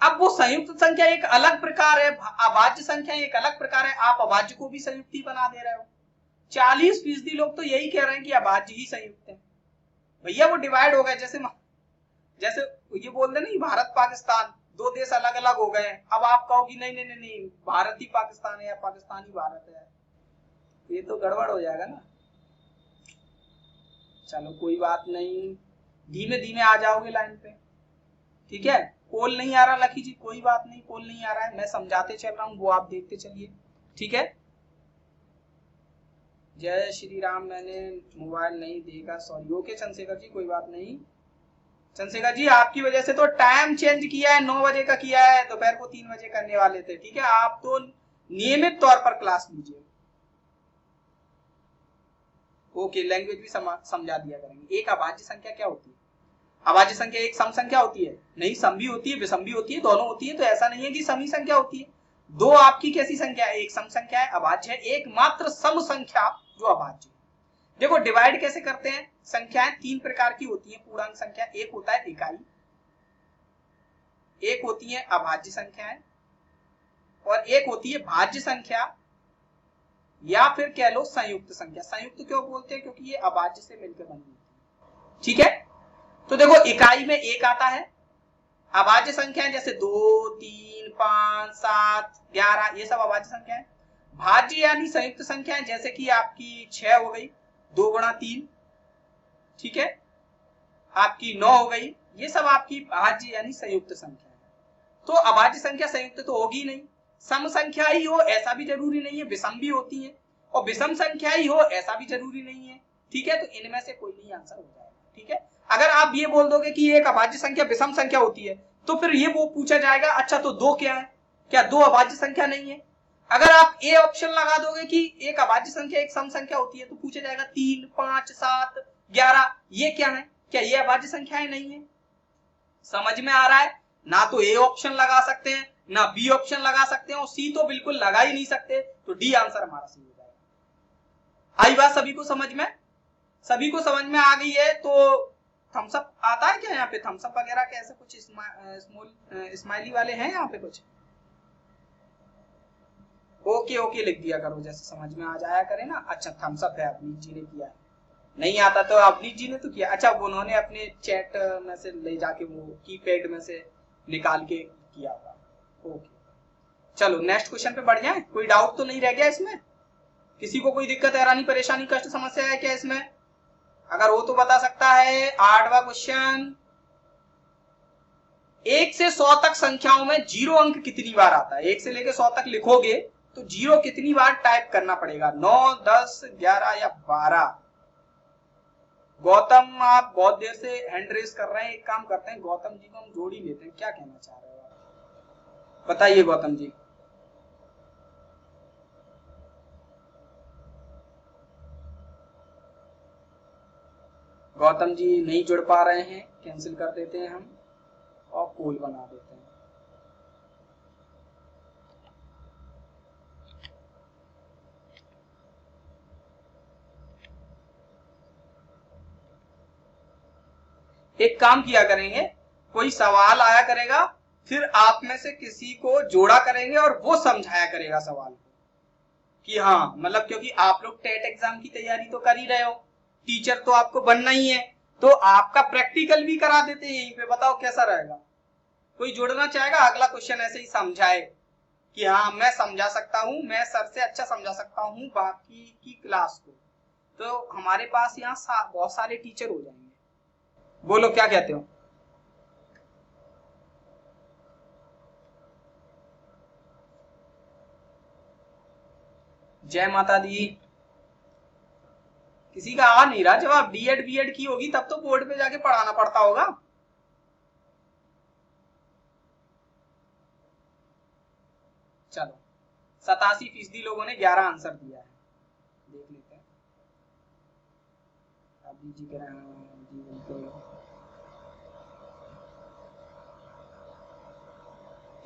अब वो संयुक्त संख्या एक अलग प्रकार है, अभाज्य संख्या एक अलग प्रकार है। आप अभाज्य को भी संयुक्त ही बना दे रहे हो। 40% लोग तो यही कह रहे हैं कि अभाज्य ही संयुक्त है। भैया वो डिवाइड हो गए, जैसे ये बोल दे नहीं, भारत पाकिस्तान दो देश अलग अलग हो गए। अब आप कहोगी नहीं नहीं नहीं, भारत ही पाकिस्तान है या पाकिस्तान ही भारत है, ये तो गड़बड़ हो जाएगा ना। चलो कोई बात नहीं, धीमे धीमे आ जाओगे लाइन पे, ठीक है। पोल नहीं आ रहा लकी जी, कोई बात नहीं, पोल नहीं आ रहा है, मैं समझाते चल रहा हूं, वो आप देखते चलिए, ठीक है। जय श्री राम, मैंने मोबाइल नहीं देखा, सॉरी। ओके चंद्रशेखर जी, कोई बात नहीं। चंद्रशेखर जी आपकी वजह से तो टाइम चेंज किया है, 9 बजे का किया है, दोपहर को 3 बजे करने वाले थे, ठीक है। आप तो नियमित तौर पर क्लास लीजिए। ओके, लैंग्वेज भी समझा दिया करेंगे। एक अभाज्य संख्या क्या होती है? अभाज्य संख्या एक सम संख्या होती है? नहीं, सम भी होती है, विषम भी होती है, दोनों होती है। तो ऐसा नहीं है कि सम ही संख्या होती है। दो आपकी कैसी संख्या है? एक सम संख्या है, अभाज्य है, एक मात्र सम संख्या जो अभाज्य है। देखो डिवाइड कैसे करते हैं? संख्याएं 3 प्रकार की होती है पूर्णांक संख्या। एक होता है इकाई, एक होती है अभाज्य संख्याएं और एक होती है भाज्य संख्या या फिर कह लो संयुक्त संख्या। संयुक्त क्यों बोलते हैं? क्योंकि ये अभाज्य से मिलकर बनी होती है, ठीक है। तो देखो इकाई में एक आता है, अभाज्य संख्याएं जैसे 2, 3, 5, 7, 11, ये सब अभाज्य संख्या है। भाज्य यानी संयुक्त संख्याएं जैसे कि आपकी 6 हो गई, 2 गुणा 3, ठीक है, आपकी 9 हो गई, ये सब आपकी भाज्य यानी संयुक्त संख्या है। तो अभाज्य संख्या संयुक्त तो होगी नहीं। सम संख्या ही हो ऐसा भी जरूरी नहीं है, विषम भी होती है, और विषम संख्या ही हो ऐसा भी जरूरी नहीं है, ठीक है। तो इनमें से कोई नहीं आंसर हो जाएगा, ठीक है। अगर आप ये बोल दोगे कि एक अभाज्य संख्या विषम संख्या होती है, तो फिर ये वो पूछा जाएगा, अच्छा तो 2 क्या है? क्या 2 अभाज्य संख्या नहीं है? अगर आप ए ऑप्शन लगा दोगे कि एक अभाज्य संख्या एक सम संख्या होती है, तो पूछा जाएगा 3, 5, 7, 11 ये क्या है? क्या ये अभाज्य संख्याएं नहीं है? समझ में आ रहा है ना? तो ए ऑप्शन लगा सकते हैं ना, बी ऑप्शन लगा सकते हैं, और सी तो बिल्कुल लगा ही नहीं सकते। तो डी आंसर हमारा सही हो जाएगा। आई बात सभी को समझ में? सभी को समझ में आ गई है? तो थम्स अप आता है क्या यहाँ पे? थम्स अप वगैरह कैसे कुछ स्माइली वाले हैं यहाँ पे कुछ? ओके ओके लिख दिया करो, जैसे समझ में आ जाया करे ना। अच्छा थम्स अप है, अवनीश जी ने किया है। नहीं आता तो अवनीश जी ने तो किया। अच्छा उन्होंने अपने चैट में से ले जाके वो कीपैड में से निकाल के किया होगा। ओके चलो नेक्स्ट क्वेश्चन पे बढ़ जाए। कोई डाउट तो नहीं रह गया इसमें? किसी को कोई दिक्कत, हैरानी, परेशानी, कष्ट, समस्या है क्या इसमें? अगर हो तो बता सकता है। 8वां क्वेश्चन, 1 से 100 तक संख्याओं में 0 अंक कितनी बार आता है? 1 से लेकर 100 तक लिखोगे तो 0 कितनी बार टाइप करना पड़ेगा? 9, 10, 11 या 12? गौतम आप बहुत देर से हैंड रेस कर रहे हैं, एक काम करते हैं गौतम जी को हम जोड़ ही लेते हैं। क्या कहना चाह रहे हो आप, बताइए गौतम जी। गौतम जी नहीं जुड़ पा रहे हैं, कैंसिल कर देते हैं हम और पोल बना देते हैं। एक काम किया करेंगे, कोई सवाल आया करेगा, फिर आप में से किसी को जोड़ा करेंगे और वो समझाया करेगा सवाल को कि हाँ मतलब, क्योंकि आप लोग टेट एग्जाम की तैयारी तो कर ही रहे हो, टीचर तो आपको बनना ही है, तो आपका प्रैक्टिकल भी करा देते हैं यहीं पे, बताओ कैसा रहेगा। कोई जुड़ना चाहेगा, अगला क्वेश्चन ऐसे ही समझाए कि हाँ मैं समझा सकता हूँ, मैं सर से अच्छा समझा सकता हूँ बाकी की क्लास को, तो हमारे पास यहाँ बहुत सारे टीचर हो जाएंगे। बोलो क्या कहते हो। जय माता दी। किसी का आ नहीं रहा जवाब। बीएड बीएड की होगी तब तो बोर्ड पे जाके पढ़ाना पड़ता होगा। चलो 87% लोगों ने 11 आंसर दिया है, देख लेते हैं। अभी जी कह रहे हैं जी बिल्कुल।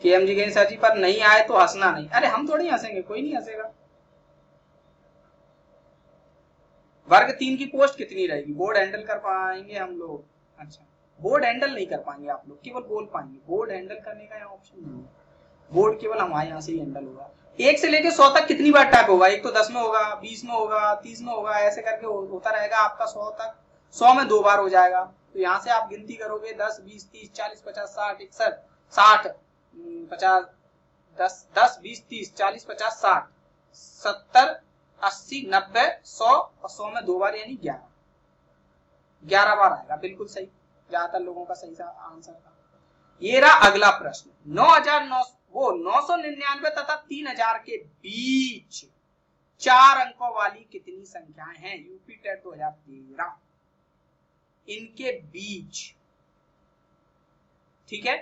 केएमजी गई सर जी पर नहीं आए तो हंसना नहीं। अरे हम थोड़ी हंसेंगे, कोई नहीं हंसेगा। वर्ग 3 की पोस्ट कितनी रहेगी? बोर्ड हैंडल कर पाएंगे हम लोग? अच्छा बोर्ड हैंडल नहीं कर पाएंगे आप लोग, केवल बोल पाएंगे। बोर्ड हैंडल करने का यहाँ ऑप्शन नहीं है, बोर्ड केवल हमारे यहाँ से ही हैंडल होगा। 1 से लेके 100 तक कितनी बार टाइप होगा? एक तो 10 में होगा, 20 में होगा, 30 में होगा, ऐसे करके होता रहेगा आपका 100 तक। 100 में 2 बार हो जाएगा, तो यहाँ से आप गिनती करोगे 10 20 30 40 50 60 61 60 50 10 20 30 40 50 60 70 80 90 100 और 100 में 2 बार यानी 11 बार आएगा। बिल्कुल सही, ज्यादातर लोगों का सही सा आंसर था। ये रहा अगला प्रश्न। 999 तथा 3000 के बीच 4 अंकों वाली कितनी संख्याएं हैं? यूपी टेट 2013 इनके बीच। ठीक है,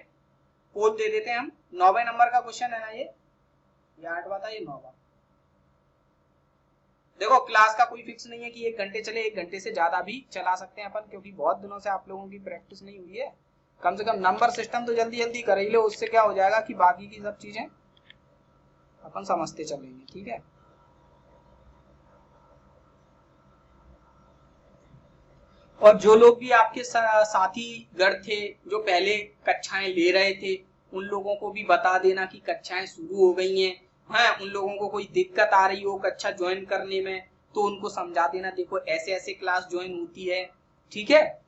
पोल दे देते हैं हम। 9वें नंबर का क्वेश्चन है ना ये, 8वां था, ये 9वां। देखो क्लास का कोई फिक्स नहीं है कि 1 घंटे चले, 1 घंटे से ज्यादा भी चला सकते हैं अपन, क्योंकि बहुत दिनों से आप लोगों की प्रैक्टिस नहीं हुई है। कम से कम नंबर सिस्टम तो जल्दी जल्दी कर ही लो, उससे क्या हो जाएगा कि बाकी की सब चीजें अपन समझते चलेंगे। ठीक है, और जो लोग भी आपके साथी गण थे जो पहले कक्षाएं ले रहे थे, उन लोगों को भी बता देना कि कक्षाएं शुरू हो गई हैं। हाँ, उन लोगों को कोई दिक्कत आ रही हो कक्षा ज्वाइन करने में तो उनको समझा देना, देखो ऐसे ऐसे क्लास ज्वाइन होती है। ठीक है,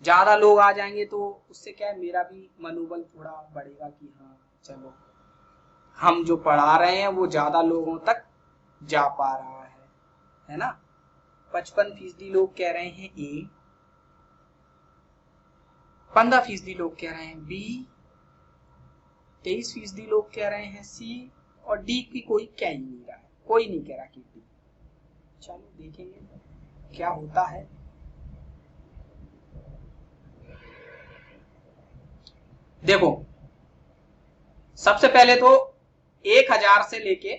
ज्यादा लोग आ जाएंगे तो उससे क्या है, मेरा भी मनोबल थोड़ा बढ़ेगा कि हाँ चलो हम जो पढ़ा रहे हैं वो ज्यादा लोगों तक जा पा रहा है ना। 55% लोग कह रहे हैं ए, 15% लोग कह रहे हैं बी, 23% लोग कह रहे हैं सी, और डी की कोई कह ही नहीं रहा है, कोई नहीं कह रहा कि डी। चलो देखेंगे क्या होता है। देखो सबसे पहले तो 1000 से लेके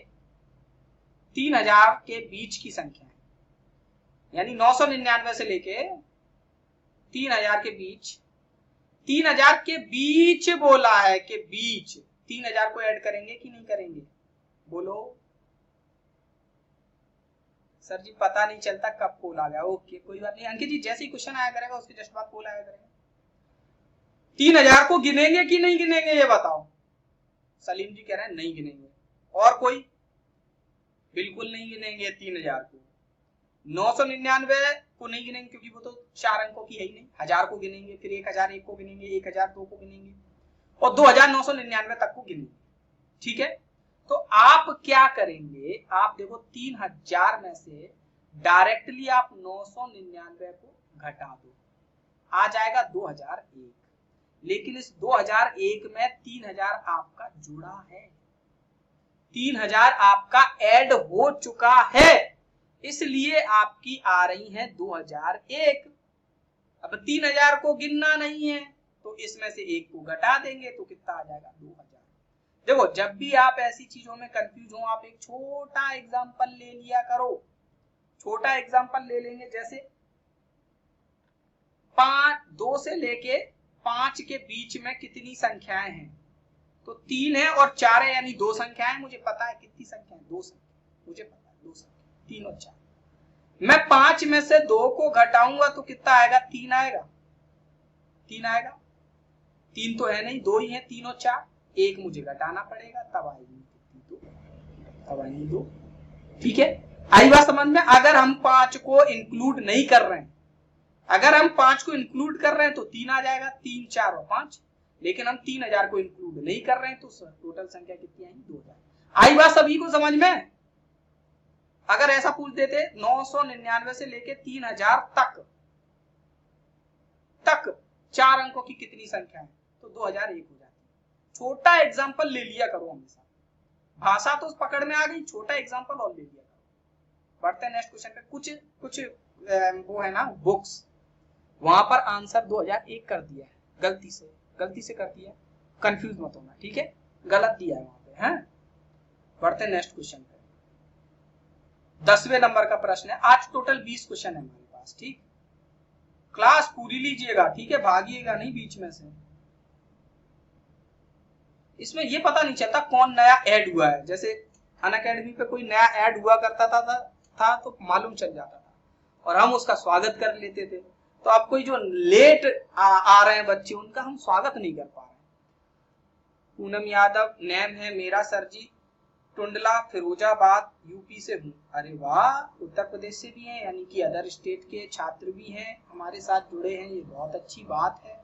3000 के बीच की संख्या है, यानी 999 से लेके 3000 के बीच। 3000 के बीच बोला है, के बीच 3000 को ऐड करेंगे कि नहीं करेंगे? बोलो सर जी पता नहीं चलता कब पोल आ गया। ओके कोई बात नहीं अंकित जी, जैसे ही क्वेश्चन आया करेगा उसके जस्ट बाद पोल आया करेगा। 3000 को गिनेंगे कि नहीं गिनेंगे ये बताओ। सलीम जी कह रहे हैं नहीं गिनेंगे, और कोई? बिल्कुल नहीं गिनेंगे 3000 को। 999 को नहीं गिनेंगे क्योंकि वो तो 4 अंकों की है ही नहीं। 1000 को गिनेंगे, फिर 1001 को गिनेंगे, 1002 को गिनेंगे, और 2999 तक को गिनेंगे। ठीक है, तो आप क्या करेंगे, आप देखो 3000 में से डायरेक्टली आप 999 को घटा दो, आ जाएगा 2001। लेकिन इस 2001 में 3000 आपका जुड़ा है, 3000 आपका ऐड हो चुका है, इसलिए आपकी आ रही है 2001। अब 3000 को गिनना नहीं है तो इसमें से 1 को घटा देंगे तो कितना आ जाएगा? 2000। देखो जब भी आप ऐसी चीजों में कंफ्यूज हो, आप एक छोटा एग्जांपल ले लिया करो। छोटा एग्जांपल ले लेंगे, जैसे 2 से लेके 5 के बीच में कितनी संख्याएं हैं? तो 3 है और 4 है, यानी 2 संख्याएं। मुझे पता है कितनी संख्या है, 2 संख्या, मुझे पता है 2 संख्या, 3 और 4। मैं 5 में से 2 को घटाऊंगा तो कितना आएगा? 3 आएगा, 3 आएगा। 3 तो है नहीं, 2 ही है, 3 और 4, 1 मुझे घटाना पड़ेगा, तब आएगी 2। ठीक है, आई बात समझ में? अगर हम 5 को इंक्लूड नहीं कर रहे हैं, अगर हम 5 को इंक्लूड कर रहे हैं तो 3 आ जाएगा, 3 4 और 5, लेकिन हम 3000 को इंक्लूड नहीं कर रहे हैं तो टोटल संख्या कितनी आएगी, 2000। आई बात सभी को समझ में? अगर ऐसा पूछ देते 999 से लेके 3000 तक 4 अंकों की कितनी संख्या है, तो 2001 हो जाती। छोटा एग्जांपल ले लिया करो हमेशा, भाषा तो पकड़ में आ गई, छोटा एग्जांपल और ले लिया करो। बढ़ते हैं नेक्स्ट क्वेश्चन पे। कुछ वो है ना बुक्स, वहां पर आंसर 2001 कर दिया है, गलती से कर दिया, कंफ्यूज मत होना, ठीक है, गलत दिया है वहां पे, हैं। बढ़ते हैं नेक्स्ट क्वेश्चन पे। 10वें नंबर का प्रश्न है। आज टोटल 20 क्वेश्चन है हमारे पास, ठीक। क्लास पूरी लीजिएगा, ठीक है, भागिएगा नहीं बीच में से। इसमें ये पता नहीं चलता कौन नया ऐड हुआ है, जैसे अनअकैडमी पे कोई नया ऐड हुआ करता था तो मालूम चल जाता था और हम उसका स्वागत कर लेते थे। तो अब कोई जो लेट आ रहे हैं बच्चे, उनका हम स्वागत नहीं कर पा रहे। पूनम यादव नेम है मेरा सर जी, टुंडला फिरोजाबाद यूपी से हूँ। अरे वाह, उत्तर प्रदेश से भी हैं, यानी कि अदर स्टेट के छात्र भी हैं हमारे साथ जुड़े हैं, ये बहुत अच्छी बात है।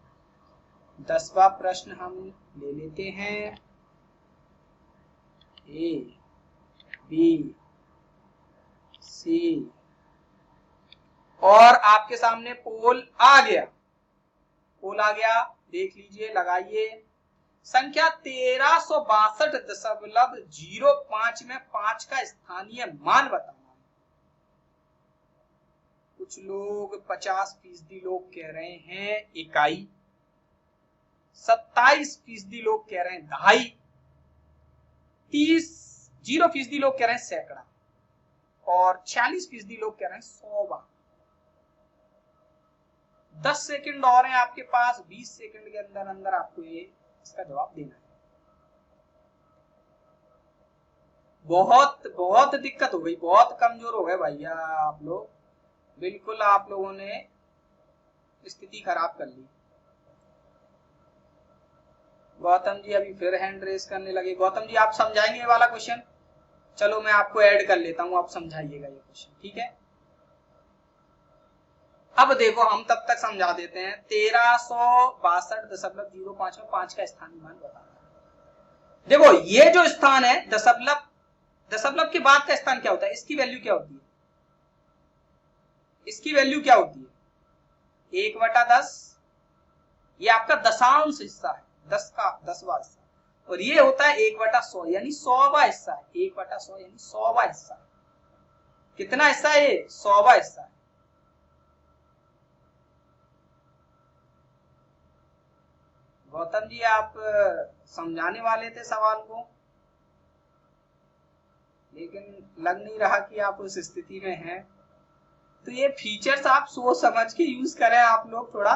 10वां प्रश्न हम ले लेते हैं। ए बी सी, और आपके सामने पोल आ गया, देख लीजिए, लगाइए। संख्या 1362.05 में 5 का स्थानीय मान बताना। कुछ लोग 50% लोग कह रहे हैं इकाई, 27% लोग कह रहे हैं दहाई, 0% लोग कह रहे हैं सैकड़ा, और 46% लोग कह रहे हैं सौवा। 10 सेकंड और हैं आपके पास, 20 सेकंड के अंदर अंदर आपको ये इसका जवाब देना है। बहुत दिक्कत हो गई, बहुत कमजोर हो गए भैया आप लोग, बिल्कुल आप लोगों ने स्थिति खराब कर ली। गौतम जी अभी फिर हैंड रेस करने लगे। गौतम जी आप समझाएंगे ये वाला क्वेश्चन? चलो मैं आपको ऐड कर लेता हूं, आप समझाइएगा ये क्वेश्चन, ठीक है। अब देखो हम तब तक समझा देते हैं। 1362.05 में 5 का स्थानीय मान बताना। देखो ये जो स्थान है दशमलव के बाद का स्थान क्या होता है, इसकी वैल्यू क्या होती है, इसकी वैल्यू क्या होती है, 1/10। ये आपका दशांश हिस्सा है, 10 का 10वां हिस्सा, और ये होता है 1/100 यानी 100वां हिस्सा है। 1/100 यानी 100वां हिस्सा है। कितना हिस्सा है ये, 100वां हिस्सा है। गौतम जी आप समझाने वाले थे सवाल को, लेकिन लग नहीं रहा कि आप उस स्थिति में हैं। तो ये फीचर्स आप सोच समझ के यूज करें आप लोग। थोड़ा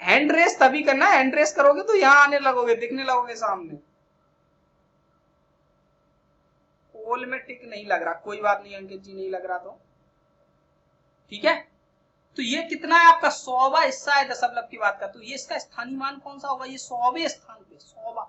हैंड रेस तभी करना है, हैंड रेस करोगे तो यहां आने लगोगे, दिखने लगोगे सामने। पोल में टिक नहीं लग रहा, कोई बात नहीं अंकित जी, नहीं लग रहा तो ठीक है। तो ये कितना है आपका, 100वां हिस्सा है दशमलव की बात का। तो ये इसका स्थानीय मान कौन सा होगा, ये 100वें स्थान पे 100वां।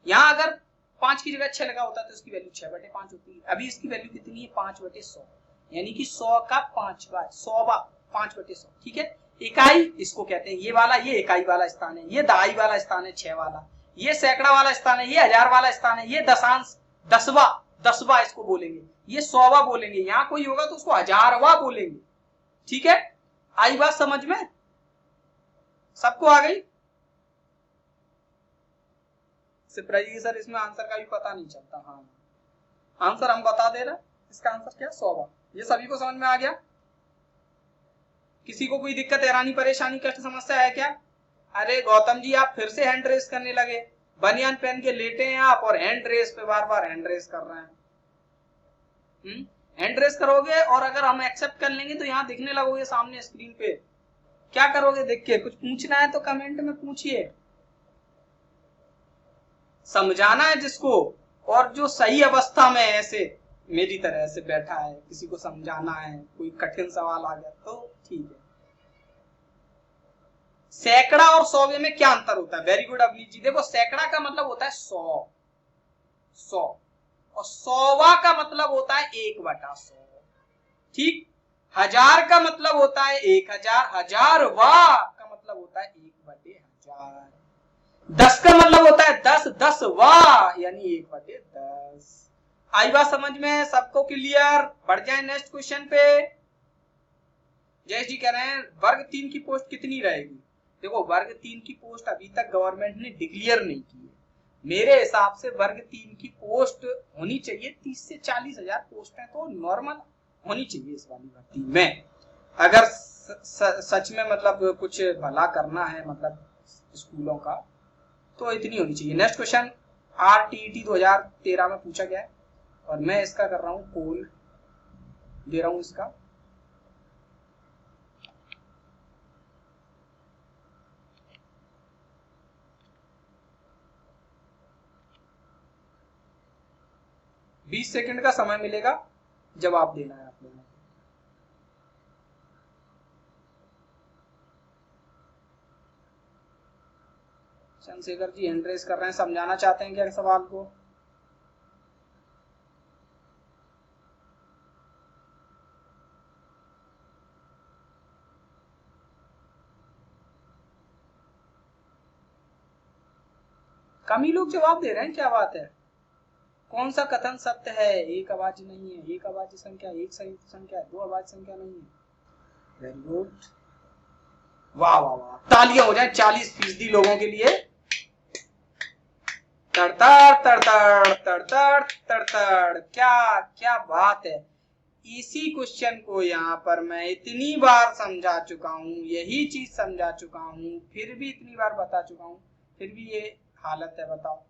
यहां अगर 5 की जगह 6 लगा होता तो इसकी वैल्यू 6/5 होती है। अभी इसकी वैल्यू कितनी है, 5/100, यानी कि 100 का 5वां, 100वां 5/100, ठीक है। इकाई इसको कहते हैं, ये वाला ये इकाई वाला स्थान है, ये दहाई वाला स्थान है 6 वाला, ये सैकड़ा वाला स्थान है, ये 1000 वाला स्थान है, ये दशांश 10वां इसको बोलेंगे, ये 100वां बोलेंगे। यहाँ कोई होगा तो उसको 1000वां बोलेंगे, ठीक है। आई बात समझ में, सबको आ गई? सर इसमें आंसर का भी पता नहीं चलता। हाँ आंसर हम बता दे रहे, इसका आंसर क्या, 100वां। ये सभी को समझ में आ गया? किसी को कोई दिक्कत, हैरानी, परेशानी, कष्ट, समस्या है क्या? अरे गौतम जी आप फिर से हैंड रेस करने लगे, बनियान पहन के लेटे हैं आप और हैंड रेस पे बार बार हैंड रेस कर रहे हैं। हैंड रेस करोगे और अगर हम एक्सेप्ट कर लेंगे तो यहाँ दिखने लगोगे सामने स्क्रीन पे। क्या करोगे देख के? कुछ पूछना है तो कमेंट में पूछिए, समझाना है जिसको, और जो सही अवस्था में ऐसे मेरी तरह से बैठा है, किसी को समझाना है, कोई कठिन सवाल आ गया तो ठीक है। सैकड़ा और 100वें में क्या अंतर होता है? वेरी गुड अवनीत जी। देखो सैकड़ा का मतलब होता है 100, और 100वां का मतलब होता है 1/100, ठीक। हजार का मतलब होता है 1000, हजारवा का मतलब होता है 1/1000। 10 का मतलब होता है 10, 10वां यानी 1/10। आई बात समझ में सबको क्लियर? बढ़ जाए नेक्स्ट क्वेश्चन पे। जयेश जी कह रहे हैं वर्ग 3 की पोस्ट कितनी रहेगी? देखो वर्ग 3 की पोस्ट अभी तक गवर्नमेंट ने डिक्लेयर नहीं की है। मेरे हिसाब से वर्ग 3 की पोस्ट होनी चाहिए 30 से 40 हजार पोस्टें तो नॉर्मल होनी चाहिए इस वाली भर्ती में। अगर सच में मतलब कुछ भला करना है मतलब स्कूलों का तो इतनी होनी चाहिए। नेक्स्ट क्वेश्चन RTET 2013 में पूछा गया है और मैं इसका कर रहा हूं पोल दे रहा हूं इसका। बीस सेकंड का समय मिलेगा, जवाब देना है आप लोगों को। चंद्रशेखर जी हैंड रेज कर रहे हैं, समझाना चाहते हैं क्या सवाल को? कम ही लोग जवाब दे रहे हैं, क्या बात है? कौन सा कथन सत्य है? एक आवाज नहीं है, एक आवाज संख्या, एक संयुक्त संख्या, दो आवाज संख्या नहीं है। वेरी गुड, वाह वाह वाह, तालियां हो जाए 40% लोगों के लिए। तड़तड़ तड़तड़ तड़तड़ तड़तड़, क्या क्या बात है। इसी क्वेश्चन को यहाँ पर मैं इतनी बार समझा चुका हूँ, यही चीज समझा चुका हूँ, फिर भी इतनी बार बता चुका हूँ, फिर भी ये हालत है। बताओ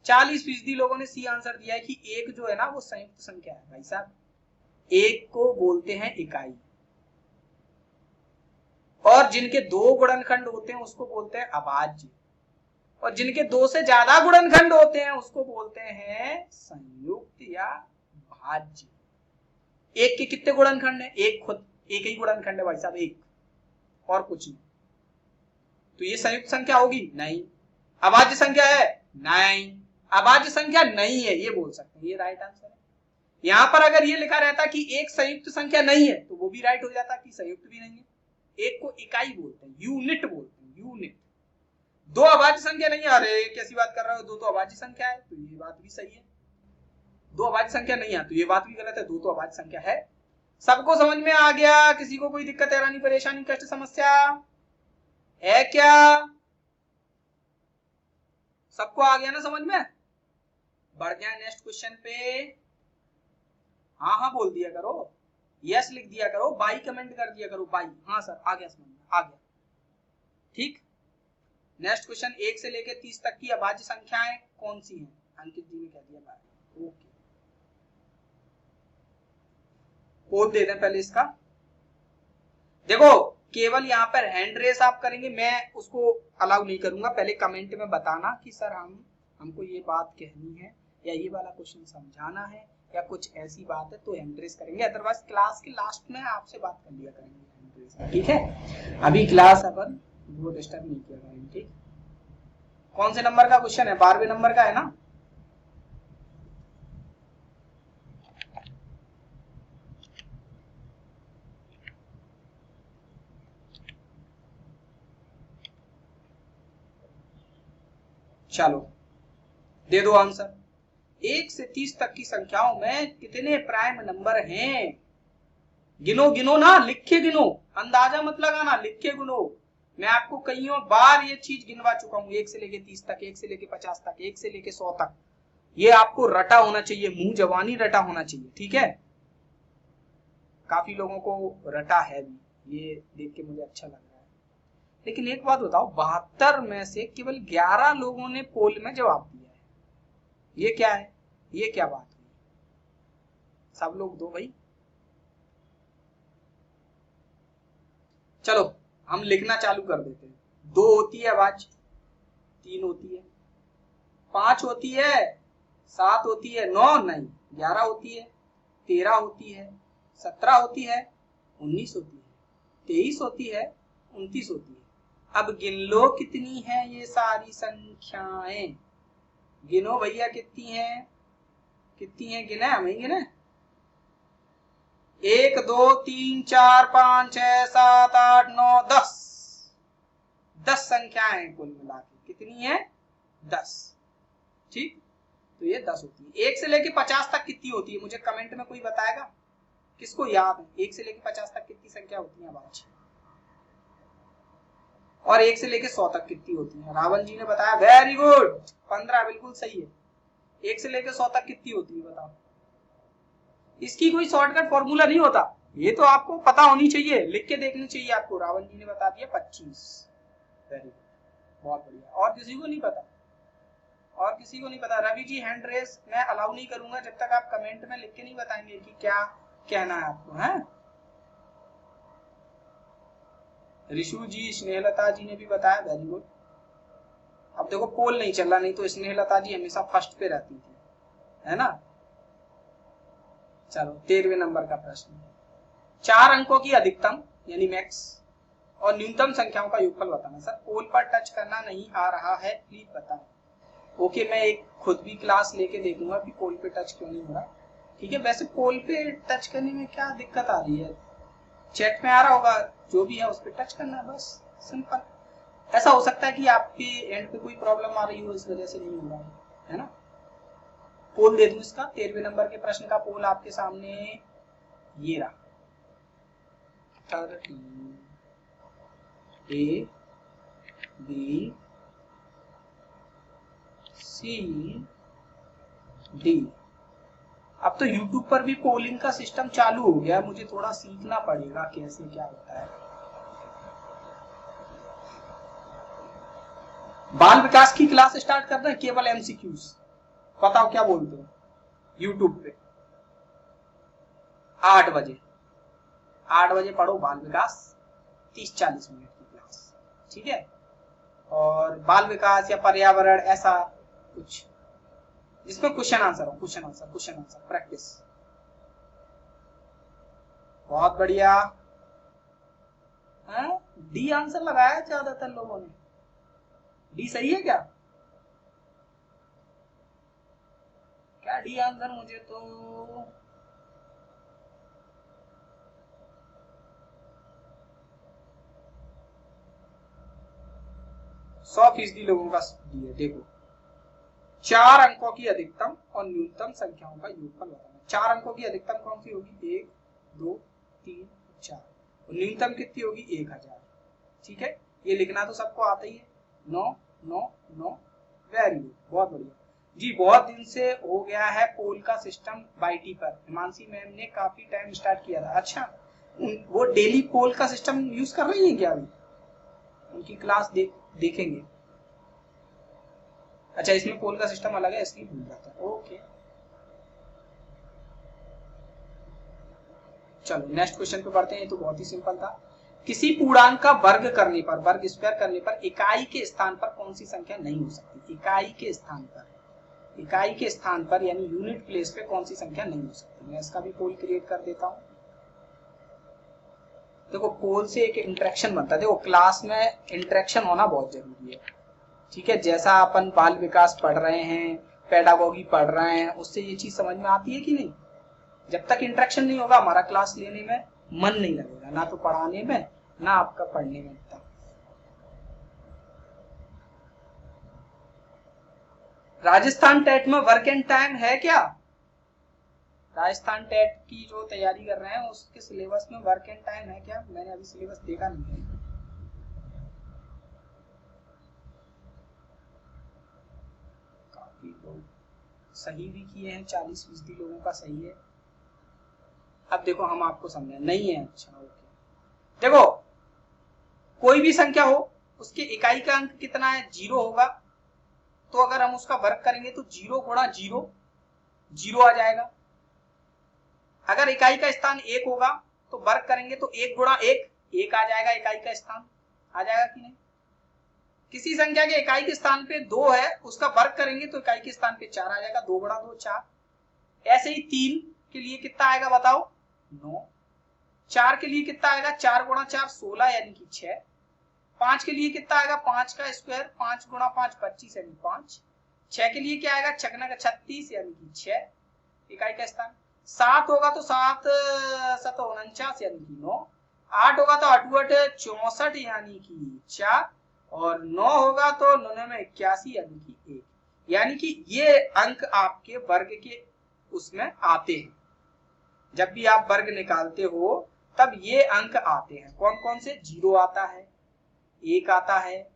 40% लोगों ने सी आंसर दिया है कि एक जो है ना वो संयुक्त संख्या है। भाई साहब एक को बोलते हैं इकाई, और जिनके दो गुणनखंड होते हैं उसको बोलते हैं अभाज्य, और जिनके दो से ज्यादा गुणनखंड होते हैं उसको बोलते हैं संयुक्त या भाज्य। एक के कितने गुणनखंड है? एक खुद एक ही गुणनखंड है भाई साहब, एक, और कुछ नहीं। तो ये संयुक्त संख्या होगी? नहीं। अभाज्य संख्या है? नहीं। अभाज्य संख्या नहीं है ये बोल सकते हैं, ये राइट आंसर है। यहां पर अगर ये लिखा रहता कि एक संयुक्त संख्या नहीं है तो वो भी राइट हो जाता कि संयुक्त भी नहीं है। एक को इकाई बोलते हैं, यूनिट बोलते हैं, यूनिट। दो अभाज्य संख्या नहीं है, अरे कैसी बात कर रहे हो, दो तो अभाज्य संख्या है, तो ये बात भी सही है। दो अभाज्य संख्या नहीं है तो ये बात भी गलत है, दो तो अभाज्य संख्या है। सबको समझ में आ गया? किसी को कोई दिक्कत, हैरानी, परेशानी, कष्ट, समस्या है क्या? सबको आ गया ना समझ में? बढ़ जाए नेक्स्ट क्वेश्चन पे। हाँ हाँ बोल दिया करो, यस लिख दिया करो, बाई कमेंट कर दिया करो, बाई। हाँ सर आ गया, समझ में आ गया। ठीक, नेक्स्ट क्वेश्चन 1 से लेकर 30 तक की अभाज्य संख्याएं कौन सी हैं? अंकित जी ने कह दिया बाई। ओके, कोड दे दें पहले इसका। देखो केवल यहाँ पर हैंड रेस आप करेंगे, मैं उसको अलाउ नहीं करूंगा। पहले कमेंट में बताना कि सर हमको ये बात कहनी है या ये वाला क्वेश्चन समझाना है या कुछ ऐसी बात है तो हैंड रेस करेंगे, अदरवाइज क्लास के लास्ट में आपसे बात कर लिया करेंगे। ठीक है, अभी क्लास अपन वो डिस्टर्ब नहीं किया करेंगे। ठीक, कौन से नंबर का क्वेश्चन है? 12वें नंबर का है ना? चलो दे दो आंसर। 1 से 30 तक की संख्याओं में कितने प्राइम नंबर हैं? गिनो गिनो ना, लिख के गिनो, अंदाजा मत लगाना, लिख के गिनो। मैं आपको कईयों बार ये चीज गिनवा चुका हूं, 1 से लेके 30 तक, 1 से लेके 50 तक, 1 से लेके 100 तक। ये आपको रटा होना चाहिए, मुंह जवानी रटा होना चाहिए। ठीक है, काफी लोगों को रटा है भी, ये देख के मुझे अच्छा लग रहा है। लेकिन एक बात बताओ, 72 में से केवल 11 लोगों ने पोल में जवाब दिया है। ये क्या है? ये क्या बात हुई? सब लोग दो भाई। चलो हम लिखना चालू कर देते हैं। 2 होती है आवाज, 3 होती है, 5 होती है, 7 होती है, 9 नहीं, 11 होती है, 13 होती है, 17 होती है, 19 होती है, 23 होती है, 29 होती है। अब गिन लो कितनी है ये सारी संख्याएं। गिनो भैया कितनी है, कितनी है? गिने, हम ही गिने। 1 2 3 4 5 6 7 8 9 10 10 संख्याएं हैं कुल मिला के। कितनी है? 10। ठीक, तो ये 10 होती है। 1 से लेके 50 तक कितनी होती है? मुझे कमेंट में कोई बताएगा? किसको याद है 1 से लेके 50 तक कितनी संख्या होती है अभाज्य? और 1 से लेके 100 तक कितनी होती है? रावण जी ने बताया, वेरी गुड, 15, बिल्कुल सही है। 1 से लेके 100 तक कितनी होती है बताओ? इसकी कोई शॉर्टकट फॉर्मूला नहीं होता, ये तो आपको पता होनी चाहिए, लिख के देखनी चाहिए आपको। रावण जी ने बता दिया 25। वेरी गुड, बहुत बढ़िया। और किसी को नहीं पता? और किसी को नहीं पता? रवि जी हैंड रेस मैं अलाउ नहीं करूंगा जब तक आप कमेंट में लिख के नहीं बताएंगे कि क्या कहना है आपको। है ऋषु जी, स्नेहलता जी ने भी बताया, वेरी गुड। अब देखो पोल नहीं चल रहा, नहीं तो स्नेहलता जी हमेशा फर्स्ट पे रहती थी, है ना। चलो 13वें नंबर का प्रश्न, 4 अंकों की अधिकतम यानी मैक्स और न्यूनतम संख्याओं का योगफल बताना। सर पोल पर टच करना नहीं आ रहा है, प्लीज बताओ। ओके, मैं एक खुद भी क्लास लेके देखूंगा कि पोल पे टच क्यों नहीं हो रहा। ठीक है, वैसे पोल पे टच करने में क्या दिक्कत आ रही है? चैट में आ रहा होगा, जो भी है उस पर टच करना है, बस सिंपल। ऐसा हो सकता है कि आपके एंड पे कोई प्रॉब्लम आ रही हो, इस वजह से नहीं हो रहा है ना। पोल दे दूं इसका, 13वें नंबर के प्रश्न का पोल आपके सामने ये रहा, 13 A B C D। अब तो YouTube पर भी पोलिंग का सिस्टम चालू हो गया, मुझे थोड़ा सीखना पड़ेगा कैसे क्या होता है। बाल विकास की क्लास स्टार्ट करते हैं, केवल MCQs। बताओ क्या बोलते हो? YouTube पे 8 बजे, 8 बजे पढ़ो बाल विकास, 30-40 मिनट की क्लास, ठीक है। और बाल विकास या पर्यावरण ऐसा कुछ जिसमें क्वेश्चन आंसर हो, क्वेश्चन आंसर प्रैक्टिस। बहुत बढ़िया। डी आंसर लगाया ज्यादातर लोगों ने, डी सही है क्या? क्या डी आंसर? मुझे तो 100% लोगों का डी है। देखो 4 अंकों की अधिकतम और न्यूनतम संख्याओं का योगफल बताना। 4 अंकों की अधिकतम कौन सी होगी? 1 2 3 4, और न्यूनतम कितनी होगी? 1000। ठीक है, ये लिखना तो सबको आता ही है, 9 9 9। वेरी गुड, बहुत बढ़िया जी। बहुत दिन से हो गया है पोल का सिस्टम बाईटी पर, हिमांशी मैम ने काफी टाइम स्टार्ट किया था। अच्छा, वो डेली पोल का सिस्टम यूज कर रही है क्या अभी? उनकी क्लास देखेंगे। अच्छा, इसमें पोल का सिस्टम अलग है इसलिए भूल जाता है। ओके, चलो नेक्स्ट क्वेश्चन पे बढ़ते हैं। ये तो बहुत ही सिंपल था। किसी पूर्णांक का वर्ग करने पर, वर्ग स्क्वायर करने पर इकाई के स्थान पर कौन सी संख्या नहीं हो सकती? इकाई के स्थान पर, इकाई के स्थान पर यानी यूनिट प्लेस पे कौन सी संख्या नहीं हो सकती? मैं इसका भी पोल क्रिएट कर देता हूं। देखो पोल से एक इंटरेक्शन बनता है। देखो क्लास में इंटरेक्शन होना बहुत जरूरी है, ठीक है। जैसा अपन बाल विकास पढ़ रहे हैं, पेडागोगी पढ़ रहे हैं, उससे ये चीज समझ में आती है कि नहीं? जब तक इंटरेक्शन नहीं होगा हमारा क्लास लेने में मन नहीं लगेगा, ना तो पढ़ाने में ना आपका पढ़ने में। राजस्थान टेट में वर्क एंड टाइम है क्या? राजस्थान टेट की जो तैयारी कर रहे हैं उसके सिलेबस में वर्क एंड टाइम है क्या? मैंने अभी सिलेबस देखा नहीं है। काफी लोग सही भी किए हैं, 40% लोगों का सही है। अब देखो हम आपको समझाएं, नहीं है? अच्छा ओके। देखो कोई भी संख्या हो उसके इकाई का अंक कितना है? 0 होगा, तो अगर हम उसका वर्ग करेंगे तो 0 गुणा 0 0 आ जाएगा। अगर इकाई का स्थान 1 होगा तो वर्ग करेंगे तो 1 गुणा 1 1 आ जाएगा, इकाई का स्थान आ जाएगा कि नहीं? किसी संख्या के इकाई के स्थान पे 2 है, उसका वर्ग करेंगे तो इकाई के स्थान पे 4 आ जाएगा, 2 गुणा 2 4। ऐसे ही 3 के लिए कितना आएगा बताओ? 9। 4 के लिए कितना आएगा? 4 गुणा 4 16 यानी कि 6। 5 के लिए कितना आएगा? 5 का स्क्वायर 5 गुणा 5 25 यानी 5। 6 के लिए क्या आएगा? 6 का 36 यानी कि 6 इकाई का स्थान। 7 होगा तो 7 7 49 यानी कि 9, 8 होगा तो 8 8 64 यानी कि 4, और 9 होगा तो 9 में 81 यानी कि 1। यानी कि ये अंक आपके वर्ग के उसमें आते हैं। जब भी आप वर्ग निकालते हो तब ये अंक आते हैं। कौन कौन से? 0 आता है, 1 आता है,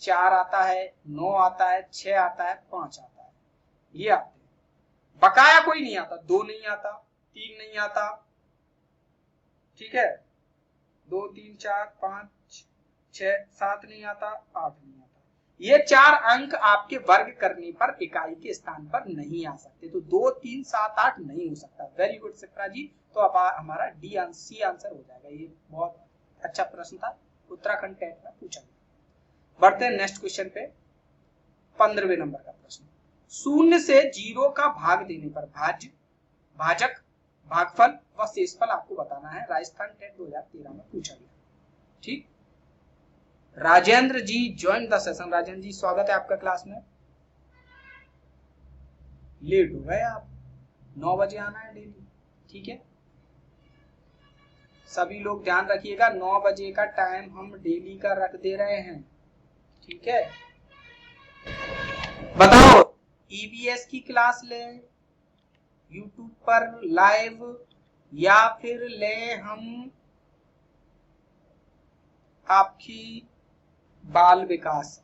4 आता है, 9 आता है, 6 आता है, 5 आता है, ये आते हैं। बकाया कोई नहीं आता, 2 नहीं आता, 3 नहीं आता, ठीक है, 2 3 4 5 6 7 नहीं आता, 8 नहीं आता। ये 4 अंक आपके वर्ग करने पर इकाई के स्थान पर नहीं आ सकते, तो 2 3 7 8 नहीं हो सकता। वेरी गुड शिप्रा जी, तो अब हमारा डी सी आंसर हो जाएगा। ये बहुत अच्छा प्रश्न था, उत्तराखंड टेट में पूछा गया। बढ़ते हैं नेक्स्ट क्वेश्चन पे, 15वें नंबर का प्रश्न। 0 से 0 का भाग देने पर भाज्य, भाजक, भागफल व शेषफल आपको बताना है। राजस्थान टेट 2013 में पूछा गया। ठीक, राजेंद्र जी ज्वाइन द सेशन। राजेंद्र जी स्वागत है आपका क्लास में। लेट हो गए आप, 9 बजे आना है डेली, ठीक है। सभी लोग ध्यान रखिएगा, 9 बजे का टाइम हम डेली का रख दे रहे हैं, ठीक है। बताओ, ईवीएस की क्लास ले यूट्यूब पर लाइव, या फिर ले हम आपकी बाल विकास?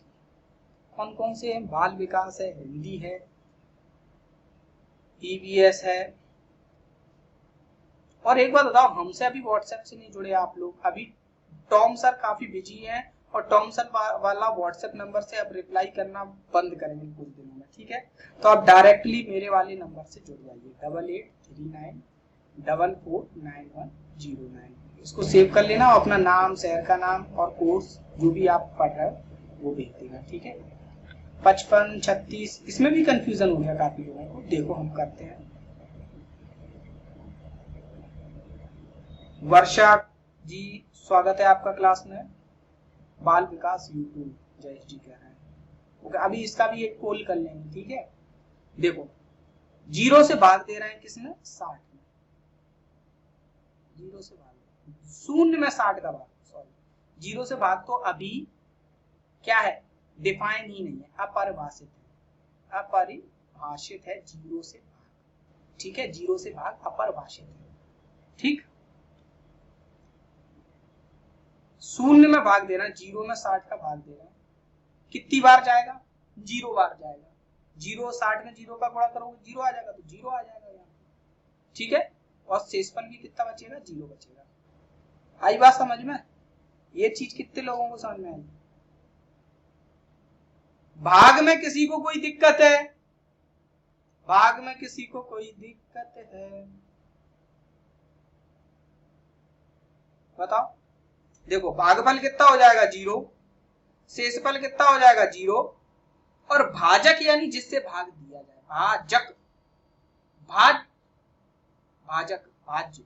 कौन कौन से हैं? बाल विकास है, हिंदी है, ईवीएस है। और एक बात बताओ, हमसे अभी व्हाट्सएप से नहीं जुड़े आप लोग? अभी टॉम सर काफी बिजी हैं और टॉम सर वाला व्हाट्सएप नंबर से अब रिप्लाई करना बंद करेंगे कुछ दिनों में, ठीक है। तो आप डायरेक्टली मेरे वाले नंबर से जुड़ जाइए, 8839449109। इसको सेव कर लेना और अपना नाम, शहर का नाम और कोर्स जो भी आप पढ़ रहे हो वो भेज देना, ठीक है। 55 36 इसमें भी कंफ्यूजन हो गया काफी लोगों को। देखो हम करते हैं। वर्षा जी स्वागत है आपका क्लास में। बाल विकास यूट्यूब, जयेश जी कह रहे हैं। ओके, अभी इसका भी एक पोल कर लेंगे, ठीक है। देखो 0 से भाग दे रहे हैं किसमें? 60 में। 0 से भाग, 0 में 60 का भाग, सॉरी 0 से भाग तो अभी क्या है? डिफाइन ही नहीं है, अपरिभाषित है, अपरिभाषित है 0 से भाग, ठीक है। 0 से भाग अपरिभाषित है, ठीक। 0 में भाग दे रहा है, 0 में 60 का भाग दे रहा है, कितनी बार जाएगा? 0 बार जाएगा। 0 60 में 0 का गुणा करोगे 0 आ जाएगा, तो 0 आ जाएगा यहाँ, ठीक है। और शेषफल भी कितना बचेगा? 0 बचेगा। आई बात समझ में? ये चीज कितने लोगों को समझ में आई? भाग में किसी को कोई दिक्कत है? भाग में किसी को कोई दिक्कत है? बताओ। देखो भागफल कितना हो जाएगा? 0, शेषफल कितना हो जाएगा? 0, और भाजक यानी जिससे भाग दिया जाए, भाजक, भाजक, भाज्य,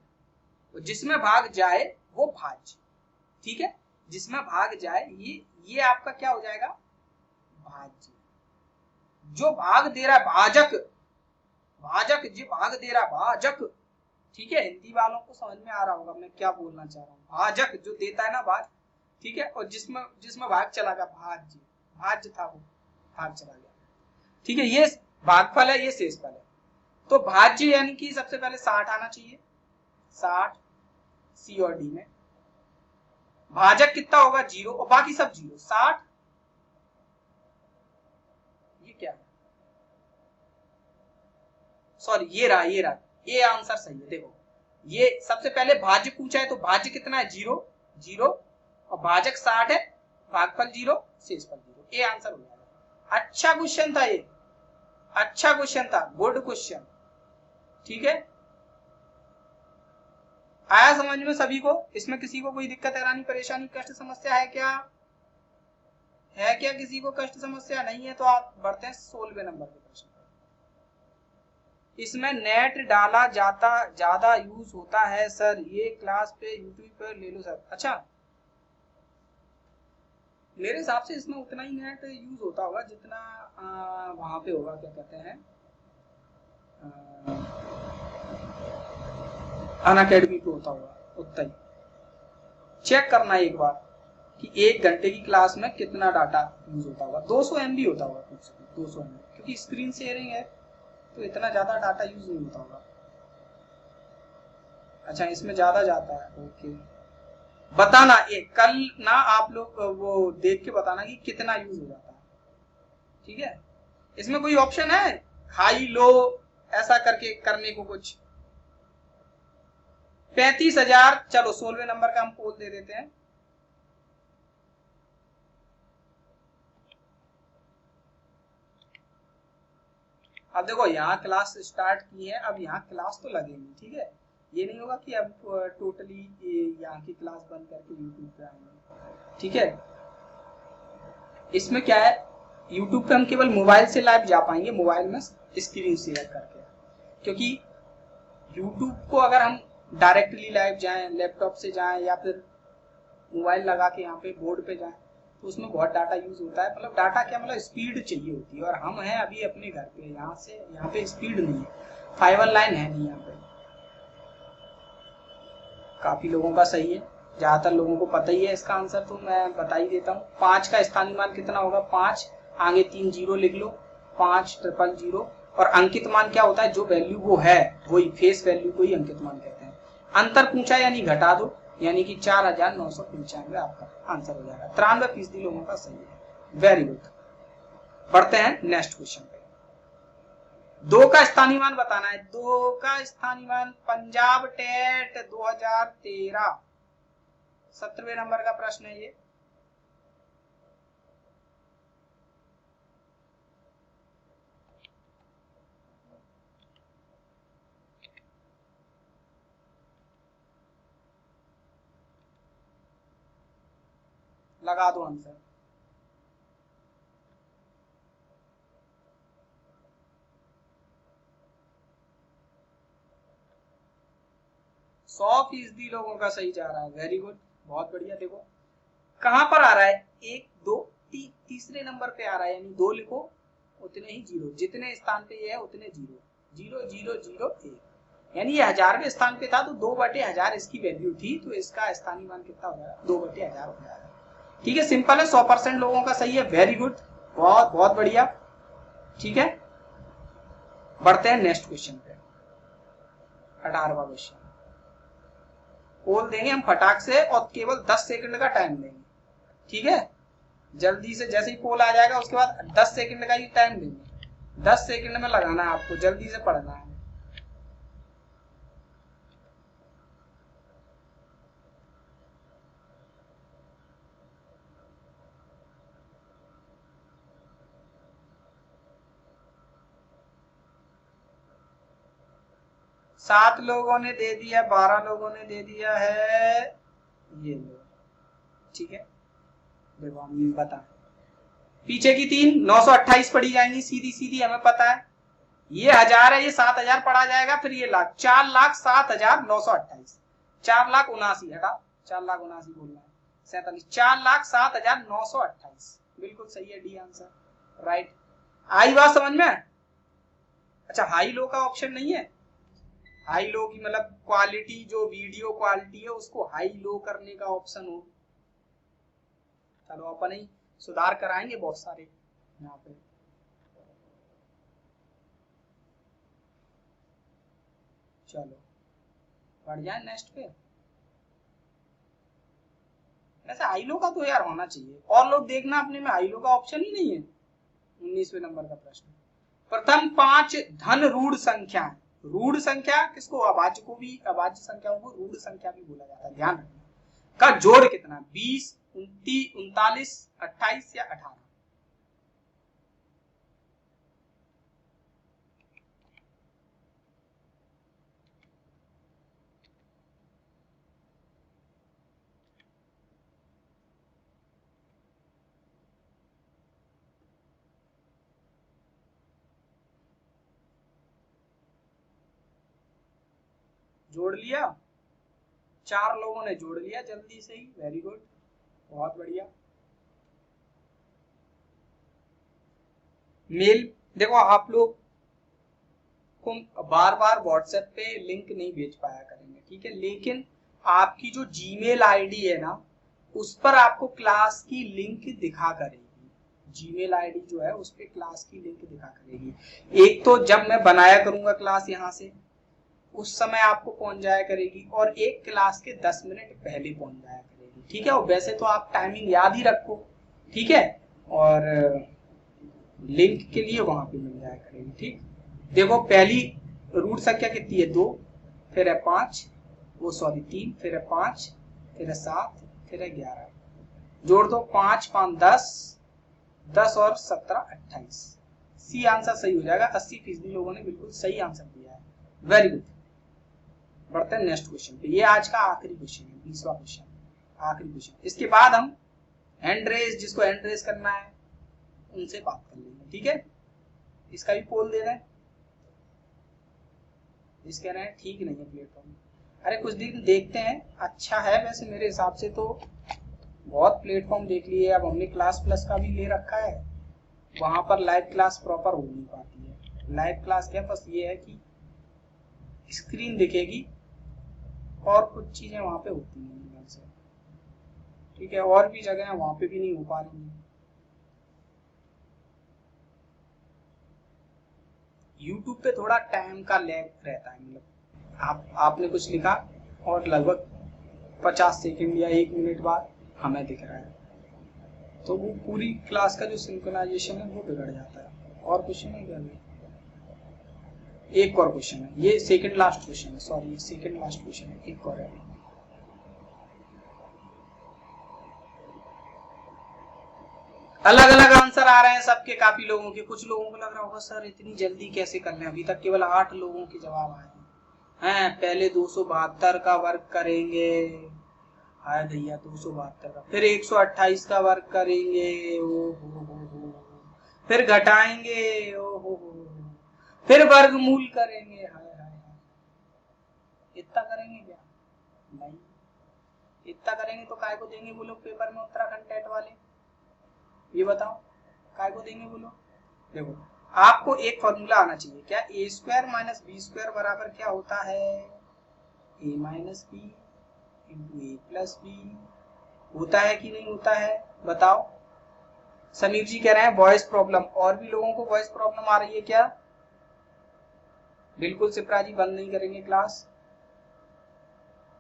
तो जिसमें भाग जाए वो भाज्य, ठीक है। जिसमें भाग जाए ये आपका क्या हो जाएगा? भाज्य। जो भाग दे रहा है भाजक, भाजक जो भाग दे रहा है भाजक, ठीक है। हिंदी वालों को समझ में आ रहा होगा मैं क्या बोलना चाह रहा हूँ। भाजक जो देता है ना भाग, ठीक है। और जिसमें भाग चला गया भाज्य, भाज्य था वो, भाग चला गया, ठीक है। ये भागफल है, ये शेषफल है। तो भाज्य यानी कि सबसे पहले 60 आना चाहिए, 60 सी और डी में। भाजक कितना होगा? 0, और बाकी सब 0। 60, ये क्या है? सॉरी ये रहा, ये आंसर सही है। देखो ये सबसे पहले भाज्य पूछा है, तो भाज्य कितना है? 0 0, और भाजक 60 है, भागफल 0, शेषफल 0। ये आंसर हो जाएगा। अच्छा क्वेश्चन था ये, अच्छा क्वेश्चन था, गुड क्वेश्चन, ठीक है। आया समझ में सभी को? इसमें किसी को कोई दिक्कत, हैरानी, परेशानी, कष्ट, समस्या है क्या? है क्या किसी को कष्ट, समस्या? नहीं है तो आप बढ़ते हैं 16वें नंबर के प्रश्न पर। इसमें नेट डाला जाता ज्यादा यूज होता है सर, ये क्लास पे यूट्यूब पर ले लो सर। अच्छा, मेरे हिसाब से इसमें उतना ही नेट यूज होता होगा जितना वहां पे होगा, क्या कहते हैं, अनअकैडमी पे होता होगा उतना ही। चेक करना एक बार कि 1 घंटे की क्लास में कितना डाटा यूज होता होगा। 200 MB होता होगा कुछ, 200 MB, क्योंकि स्क्रीन शेयरिंग है तो इतना ज्यादा डाटा यूज नहीं होता होगा। अच्छा, इसमें ज्यादा जाता है, ओके। बताना एक कल ना आप लोग वो देख के बताना कि कितना यूज हो जाता है, ठीक है। इसमें कोई ऑप्शन है हाई लो ऐसा करके करने को कुछ? 35,000, चलो 16वें नंबर का हम पोल दे देते हैं। अब देखो यहाँ क्लास स्टार्ट की है, अब यहाँ क्लास तो लगेगी, ठीक है। ये नहीं होगा कि अब टोटली यहाँ की क्लास बंद करके यूट्यूब पे आएंगे, ठीक है। इसमें क्या है, यूट्यूब पे हम केवल मोबाइल से लाइव जा पाएंगे, मोबाइल में स्क्रीन शेयर करके, क्योंकि यूट्यूब को अगर हम डायरेक्टली लाइव जाएं, लैपटॉप से जाएं या फिर मोबाइल लगा के यहाँ पे बोर्ड पे जाएं, तो उसमें बहुत डाटा यूज होता है। मतलब डाटा क्या, मतलब स्पीड चाहिए होती है, और हम हैं अभी अपने घर पे, यहाँ से यहाँ पे स्पीड नहीं है, फाइबर लाइन है नहीं यहाँ पे। काफी लोगों का सही है, ज्यादातर लोगों को पता ही है इसका आंसर, तो मैं बता ही देता हूँ। 5 का स्थानीय मान कितना होगा? 5, आगे 3 जीरो लिख लो, 5,000, और अंकित मान क्या होता है? जो वैल्यू वो है वही फेस वैल्यू को ही अंकित मान कहते हैं। अंतर पूछा यानी घटा दो, यानी कि 4,995 आपका आंसर हो जाएगा। 93% लोगों का सही है, वेरी गुड। बढ़ते हैं नेक्स्ट क्वेश्चन पे। 2 का स्थानीय मान बताना है। 2 का स्थानीय मान पंजाब टेट 2013, 17वें नंबर का प्रश्न है ये। लगा दो आंसर। सौ फीसदी लोगों का सही जा रहा है, वेरी गुड, बहुत बढ़िया। देखो कहां पर आ रहा है, 1 2 तीसरे नंबर पे आ रहा है, यानी 2 लिखो उतने ही जीरो, जितने स्थान पे ये है उतने जीरो, 0,0,0,1, यानी ये 1000वें स्थान पे था तो 2/1000 इसकी वैल्यू थी, तो इसका स्थानीय मान कितना हो जाएगा? 2/1000 हो जाएगा, ठीक है। सिंपल है, 100% लोगों का सही है, वेरी गुड, बहुत बहुत बढ़िया, ठीक है। बढ़ते हैं नेक्स्ट क्वेश्चन पे, 18वां क्वेश्चन। पोल देंगे हम फटाक से और केवल 10 सेकंड का टाइम देंगे, ठीक है। जल्दी से, जैसे ही पोल आ जाएगा उसके बाद 10 सेकंड का ही टाइम देंगे, 10 सेकंड में लगाना है आपको, जल्दी से पढ़ना है। सात लोगों ने दे दिया, 12 लोगों ने दे दिया है, ये लो, ठीक है। देखो हम बता, पीछे की 3 928 पड़ी जाएंगी सीधी सीधी, हमें पता है। ये 1000 है, ये 7000 पढ़ा जाएगा, फिर ये लाख, 4,07,928, 4,79,000 हटा, 4,79,000 बोलना है, 47, 4,07,928, बिल्कुल सही है, डी आंसर, राइट। आई बात समझ में? अच्छा, हाई लो का ऑप्शन नहीं है? हाई लो की मतलब क्वालिटी, जो वीडियो क्वालिटी है उसको हाई लो करने का ऑप्शन हो। चलो अपन ही सुधार कराएंगे बहुत सारे यहाँ पे। चलो बढ़ जाए नेक्स्ट पे। वैसे आईलो का तो यार होना चाहिए, और लोग देखना अपने में, आईलो का ऑप्शन ही नहीं है। 19वें नंबर का प्रश्न, प्रथम 5 धन रूढ़ संख्या। रूढ़ संख्या किसको? अभाज्य को भी, अभाज्य संख्याओं को रूढ़ संख्या भी बोला जाता है, ध्यान रखना। का जोड़ कितना? 20, 29, 39, 28 या 18? जोड़ लिया? 4 लोगों ने जोड़ लिया जल्दी से ही, वेरी गुड, बहुत बढ़िया। मेल देखो आप लोग आपको बार बार व्हाट्सएप पे लिंक नहीं भेज पाया करेंगे, ठीक है, लेकिन आपकी जो जीमेल आईडी है ना उस पर आपको क्लास की लिंक दिखा करेगी। जीमेल आईडी जो है उस पे क्लास की लिंक दिखा करेगी। एक तो जब मैं बनाया करूंगा क्लास यहाँ से उस समय आपको पहुंच जाया करेगी, और एक क्लास के 10 मिनट पहले पहुंच जाया करेगी, ठीक है। और वैसे तो आप टाइमिंग याद ही रखो, ठीक है, और लिंक के लिए वहां पे मिल जाया करेगी, ठीक। देखो पहली रूट संख्या कितनी है 2, फिर है 5, वो सॉरी 3, फिर है 5, फिर है 7, फिर है 11, जोड़ दो 5 5 10, 10 और 17 28। सी आंसर सही हो जाएगा। 80% लोगों ने बिल्कुल सही आंसर दिया है, वेरी गुड। बढ़ते हैं नेक्स्ट क्वेश्चन पे। ये आज का आखिरी क्वेश्चन है, 20वां क्वेश्चन, आखिरी क्वेश्चन। इसके बाद हम हैंड रेस, जिसको हैंड रेस करना है उनसे बात कर लेंगे, ठीक है। इसका भी पोल दे रहे हैं, इस कह रहे हैं ठीक नहीं है प्लेटफॉर्म। अरे कुछ दिन देखते हैं, अच्छा है वैसे मेरे हिसाब से तो बहुत प्लेटफॉर्म देख लिए। अब हमने क्लास प्लस का भी ले रखा है, वहां पर लाइव क्लास प्रॉपर हो नहीं पाती है। लाइव क्लास क्या, बस ये है कि स्क्रीन दिखेगी और कुछ चीजें वहां पे होती नहीं से, ठीक है। और भी जगह वहां पे भी नहीं हो पा रही है। यूट्यूब पे थोड़ा टाइम का लैग रहता है, मतलब आपने कुछ लिखा और लगभग 50 सेकंड या 1 मिनट बाद हमें दिख रहा है, तो वो पूरी क्लास का जो सिंक्रोनाइजेशन है वो बिगड़ जाता है। और कुछ नहीं करना। एक और क्वेश्चन है, ये सेकंड लास्ट क्वेश्चन है, सॉरी सेकंड लास्ट क्वेश्चन है, एक और है। अलग अलग आंसर आ रहे हैं सबके, काफी लोगों के। कुछ लोगों को लग रहा होगा सर इतनी जल्दी कैसे कर लें, अभी तक केवल 8 लोगों के जवाब आए हैं। पहले 272 का वर्क करेंगे, हाय भैया 272 का, फिर 128 का वर्क करेंगे, ओ हो, फिर घटाएंगे, ओ हो, फिर वर्गमूल करेंगे, हाय हाय। इतना करेंगे क्या? नहीं, इतना करेंगे तो काय को देंगे वो लोग पेपर में उत्तराखंड टेट वाले, ये बताओ काय को देंगे वो लोग। देखो आपको एक फॉर्मूला आना चाहिए, क्या ए स्क्वायर माइनस बी स्क्वायर बराबर क्या होता है, ए माइनस बी इंटू ए प्लस बी, होता है कि नहीं होता है बताओ। समीर जी कह रहे हैं वॉइस प्रॉब्लम, और भी लोगों को वॉइस प्रॉब्लम आ रही है क्या? बिल्कुल सिप्रा जी बंद नहीं करेंगे क्लास।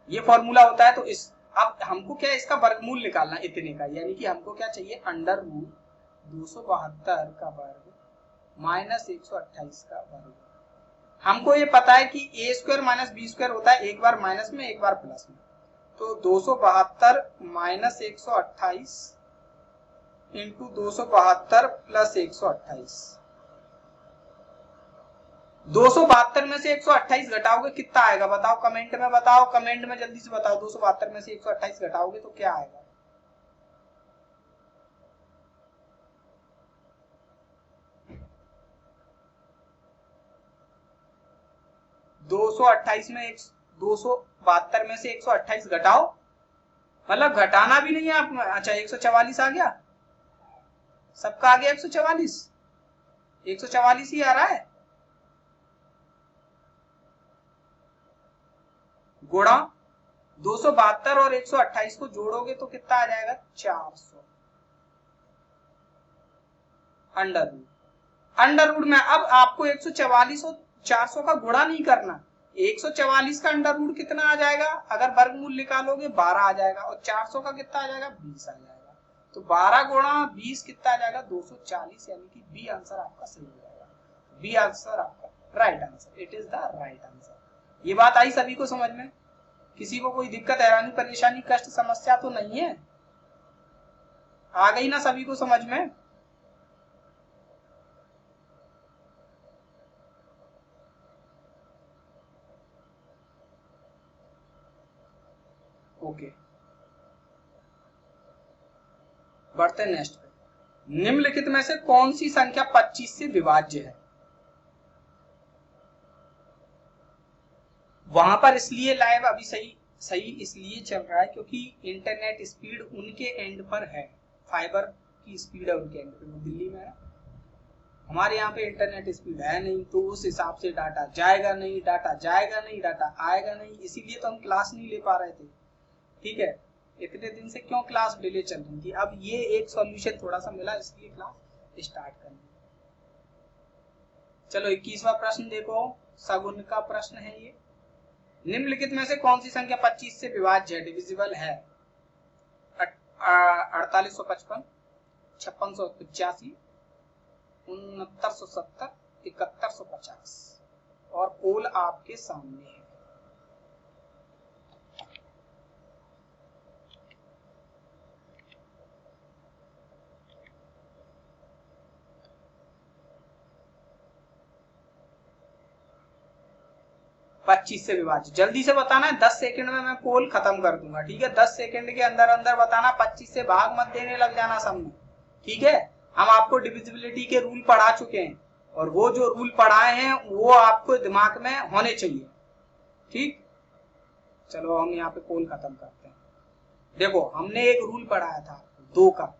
ये फॉर्मूला होता है, तो इस अब हमको क्या इसका वर्गमूल निकालना इतने का, यानी कि हमको क्या चाहिए, अंडर रूट 272 का वर्ग माइनस 128 का वर्ग। हमको ये पता है कि ए स्क्वायर माइनस बी स्क्वायर होता है, एक बार माइनस में एक बार प्लस में, तो 272 माइनस 128 इंटू 272 प्लस 128। 272 में से 128 घटाओगे कितना आएगा बताओ, कमेंट में बताओ, कमेंट में जल्दी से बताओ। 272 में से 128 घटाओगे तो क्या आएगा? दो सौ अट्ठाईस में 272 में से 128 घटाओ, मतलब घटाना भी नहीं है आप। अच्छा 144 आ गया, सबका आ गया 144, 144 ही आ रहा है। गुणा 272 और 128 को जोड़ोगे तो कितना आ जाएगा, 400 अंडर रूट। अंडर रूट में अब आपको 144 और 400 का गुणा नहीं करना, 144 का अंडर रूट कितना आ जाएगा, अगर वर्गमूल निकालोगे 12 आ जाएगा, और 400 का कितना आ जाएगा, 20 आ जाएगा। तो 12 गुणा 20 कितना आ जाएगा, 240, यानी कि बी आंसर आपका सही हो जाएगा। बी आंसर आपका right answer, it is the right answer. ये बात आई सभी को समझ में? किसी को कोई दिक्कत, हैरानी, परेशानी, कष्ट, समस्या तो नहीं है? आ गई ना सभी को समझ में? ओके, बढ़ते नेक्स्ट पे। निम्नलिखित में से कौन सी संख्या 25 से विभाज्य है? वहां पर इसलिए लाइव अभी सही इसलिए चल रहा है क्योंकि इंटरनेट स्पीड उनके एंड पर है, फाइबर की स्पीड है उनके एंड पे, वो दिल्ली में है। हमारे यहाँ पे इंटरनेट स्पीड है नहीं, तो उस हिसाब से डाटा जाएगा नहीं, डाटा आएगा नहीं, इसीलिए तो हम क्लास नहीं ले पा रहे थे। ठीक है, इतने दिन से क्यों क्लास डिले चल रही थी। अब ये एक सॉल्यूशन थोड़ा सा मिला, इसलिए क्लास स्टार्ट करनी। चलो 21वां प्रश्न देखो, सगुन का प्रश्न है ये। निम्नलिखित में से कौन सी संख्या 25 से विभाज्य डिविजिबल है? 4855, 5685, 6970, 7150। और पोल आपके सामने है। पच्चीस से विभाजित, जल्दी से बताना है, 10 सेकंड में मैं पोल खत्म कर दूंगा। ठीक है, 10 सेकंड के अंदर अंदर बताना, 25 से भाग मत देने लग जाना सबने। ठीक है, हम आपको डिविजिबिलिटी के रूल पढ़ा चुके हैं, और वो जो रूल पढ़ाए हैं वो आपको दिमाग में होने चाहिए। ठीक, चलो हम यहाँ पे पोल खत्म करते हैं। देखो, हमने एक रूल पढ़ाया था 2 का।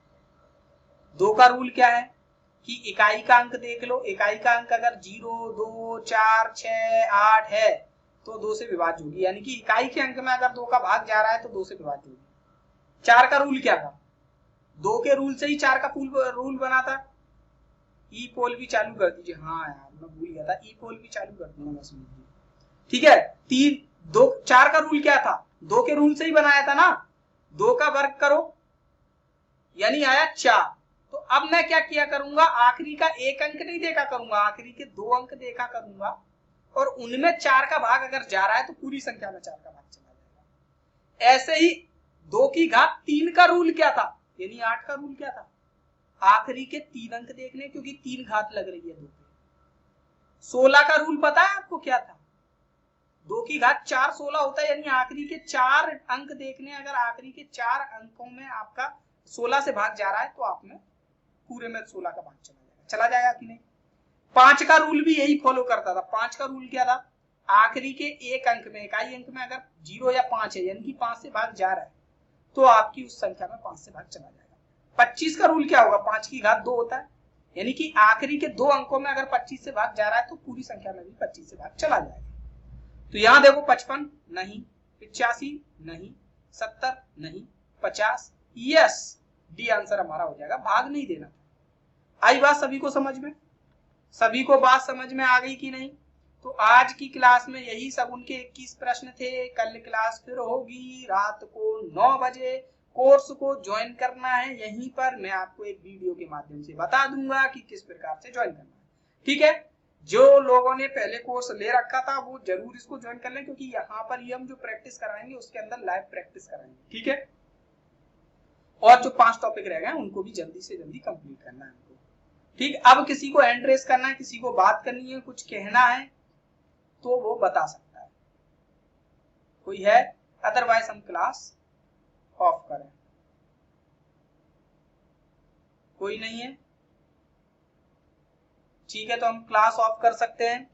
2 का रूल क्या है कि इकाई का अंक देख लो, इकाई का अंक अगर 0, 2, 4, 6, 8 है तो 2 से विभाज्य होगी, यानी कि इकाई के अंक में अगर 2 का भाग जा रहा है तो 2 से विभाज्य होगी। 4 का रूल क्या था? 2 के रूल से ही 4 का रूल बना था। ई पोल भी चालू कर दीजिए। हाँ यार, मैं भूल गया था, ई पोल भी चालू कर दूंगा मैं। ठीक है, 4 का रूल क्या था? 2 के रूल से ही बनाया था ना। 2 का वर्ग करो यानी आया 4। तो अब मैं क्या किया करूंगा, आखिरी का एक अंक नहीं देखा करूंगा, आखिरी के 2 अंक देखा करूंगा, और उनमें 4 का भाग अगर जा रहा है तो पूरी संख्या में 4 का भाग चला जाएगा। ऐसे ही 2 की घात 3 का रूल क्या था, यानी 8 का रूल क्या था? आखिरी के 3 अंक देखने, क्योंकि 3 घात लग रही है 2 पे। 16 का रूल पता है आपको क्या था? 2 की घात 4 16 होता है, यानी आखिरी के 4 अंक देखने, अगर आखिरी के 4 अंकों में आपका 16 से भाग जा रहा है तो आप में पूरे में 16 का भाग चला जाएगा कि नहीं? 5 का रूल भी यही फॉलो करता था। 5 का रूल क्या था? आखिरी के एक अंक में, इकाई अंक में अगर 0 या 5 है, यानी कि 5 से भाग जा रहा है, तो आपकी उस संख्या में 5 से भाग चला जाएगा। 25 का रूल क्या होगा? 5 की घात 2 होता है, यानी कि आखिरी के 2 अंकों में अगर 25 से भाग जा रहा है तो पूरी संख्या में भी 25 से भाग चला जाएगा। तो यहां देखो, 55 नहीं, 85 नहीं, 70 नहीं, 50, यस, डी आंसर हमारा हो जाएगा, भाग नहीं देना। आई बात सभी को समझ में? सभी को बात समझ में आ गई कि नहीं? तो आज की क्लास में यही सब उनके 21 प्रश्न थे। कल क्लास फिर होगी रात को 9 बजे। कोर्स को ज्वाइन करना है, यहीं पर मैं आपको एक वीडियो के माध्यम से बता दूंगा कि किस प्रकार से ज्वाइन करना है। ठीक है, जो लोगों ने पहले कोर्स ले रखा था वो जरूर इसको ज्वाइन कर लें, क्योंकि यहाँ पर ही हम जो प्रैक्टिस कराएंगे उसके अंदर लाइव प्रैक्टिस कराएंगे। ठीक है, और जो 5 टॉपिक रह गए उनको भी जल्दी से जल्दी कंप्लीट करना है हमको। ठीक, अब किसी को हैंड रेस करना है, किसी को बात करनी है, कुछ कहना है तो वो बता सकता है। कोई है? अदरवाइज हम क्लास ऑफ करें। कोई नहीं है? ठीक है, तो हम क्लास ऑफ कर सकते हैं।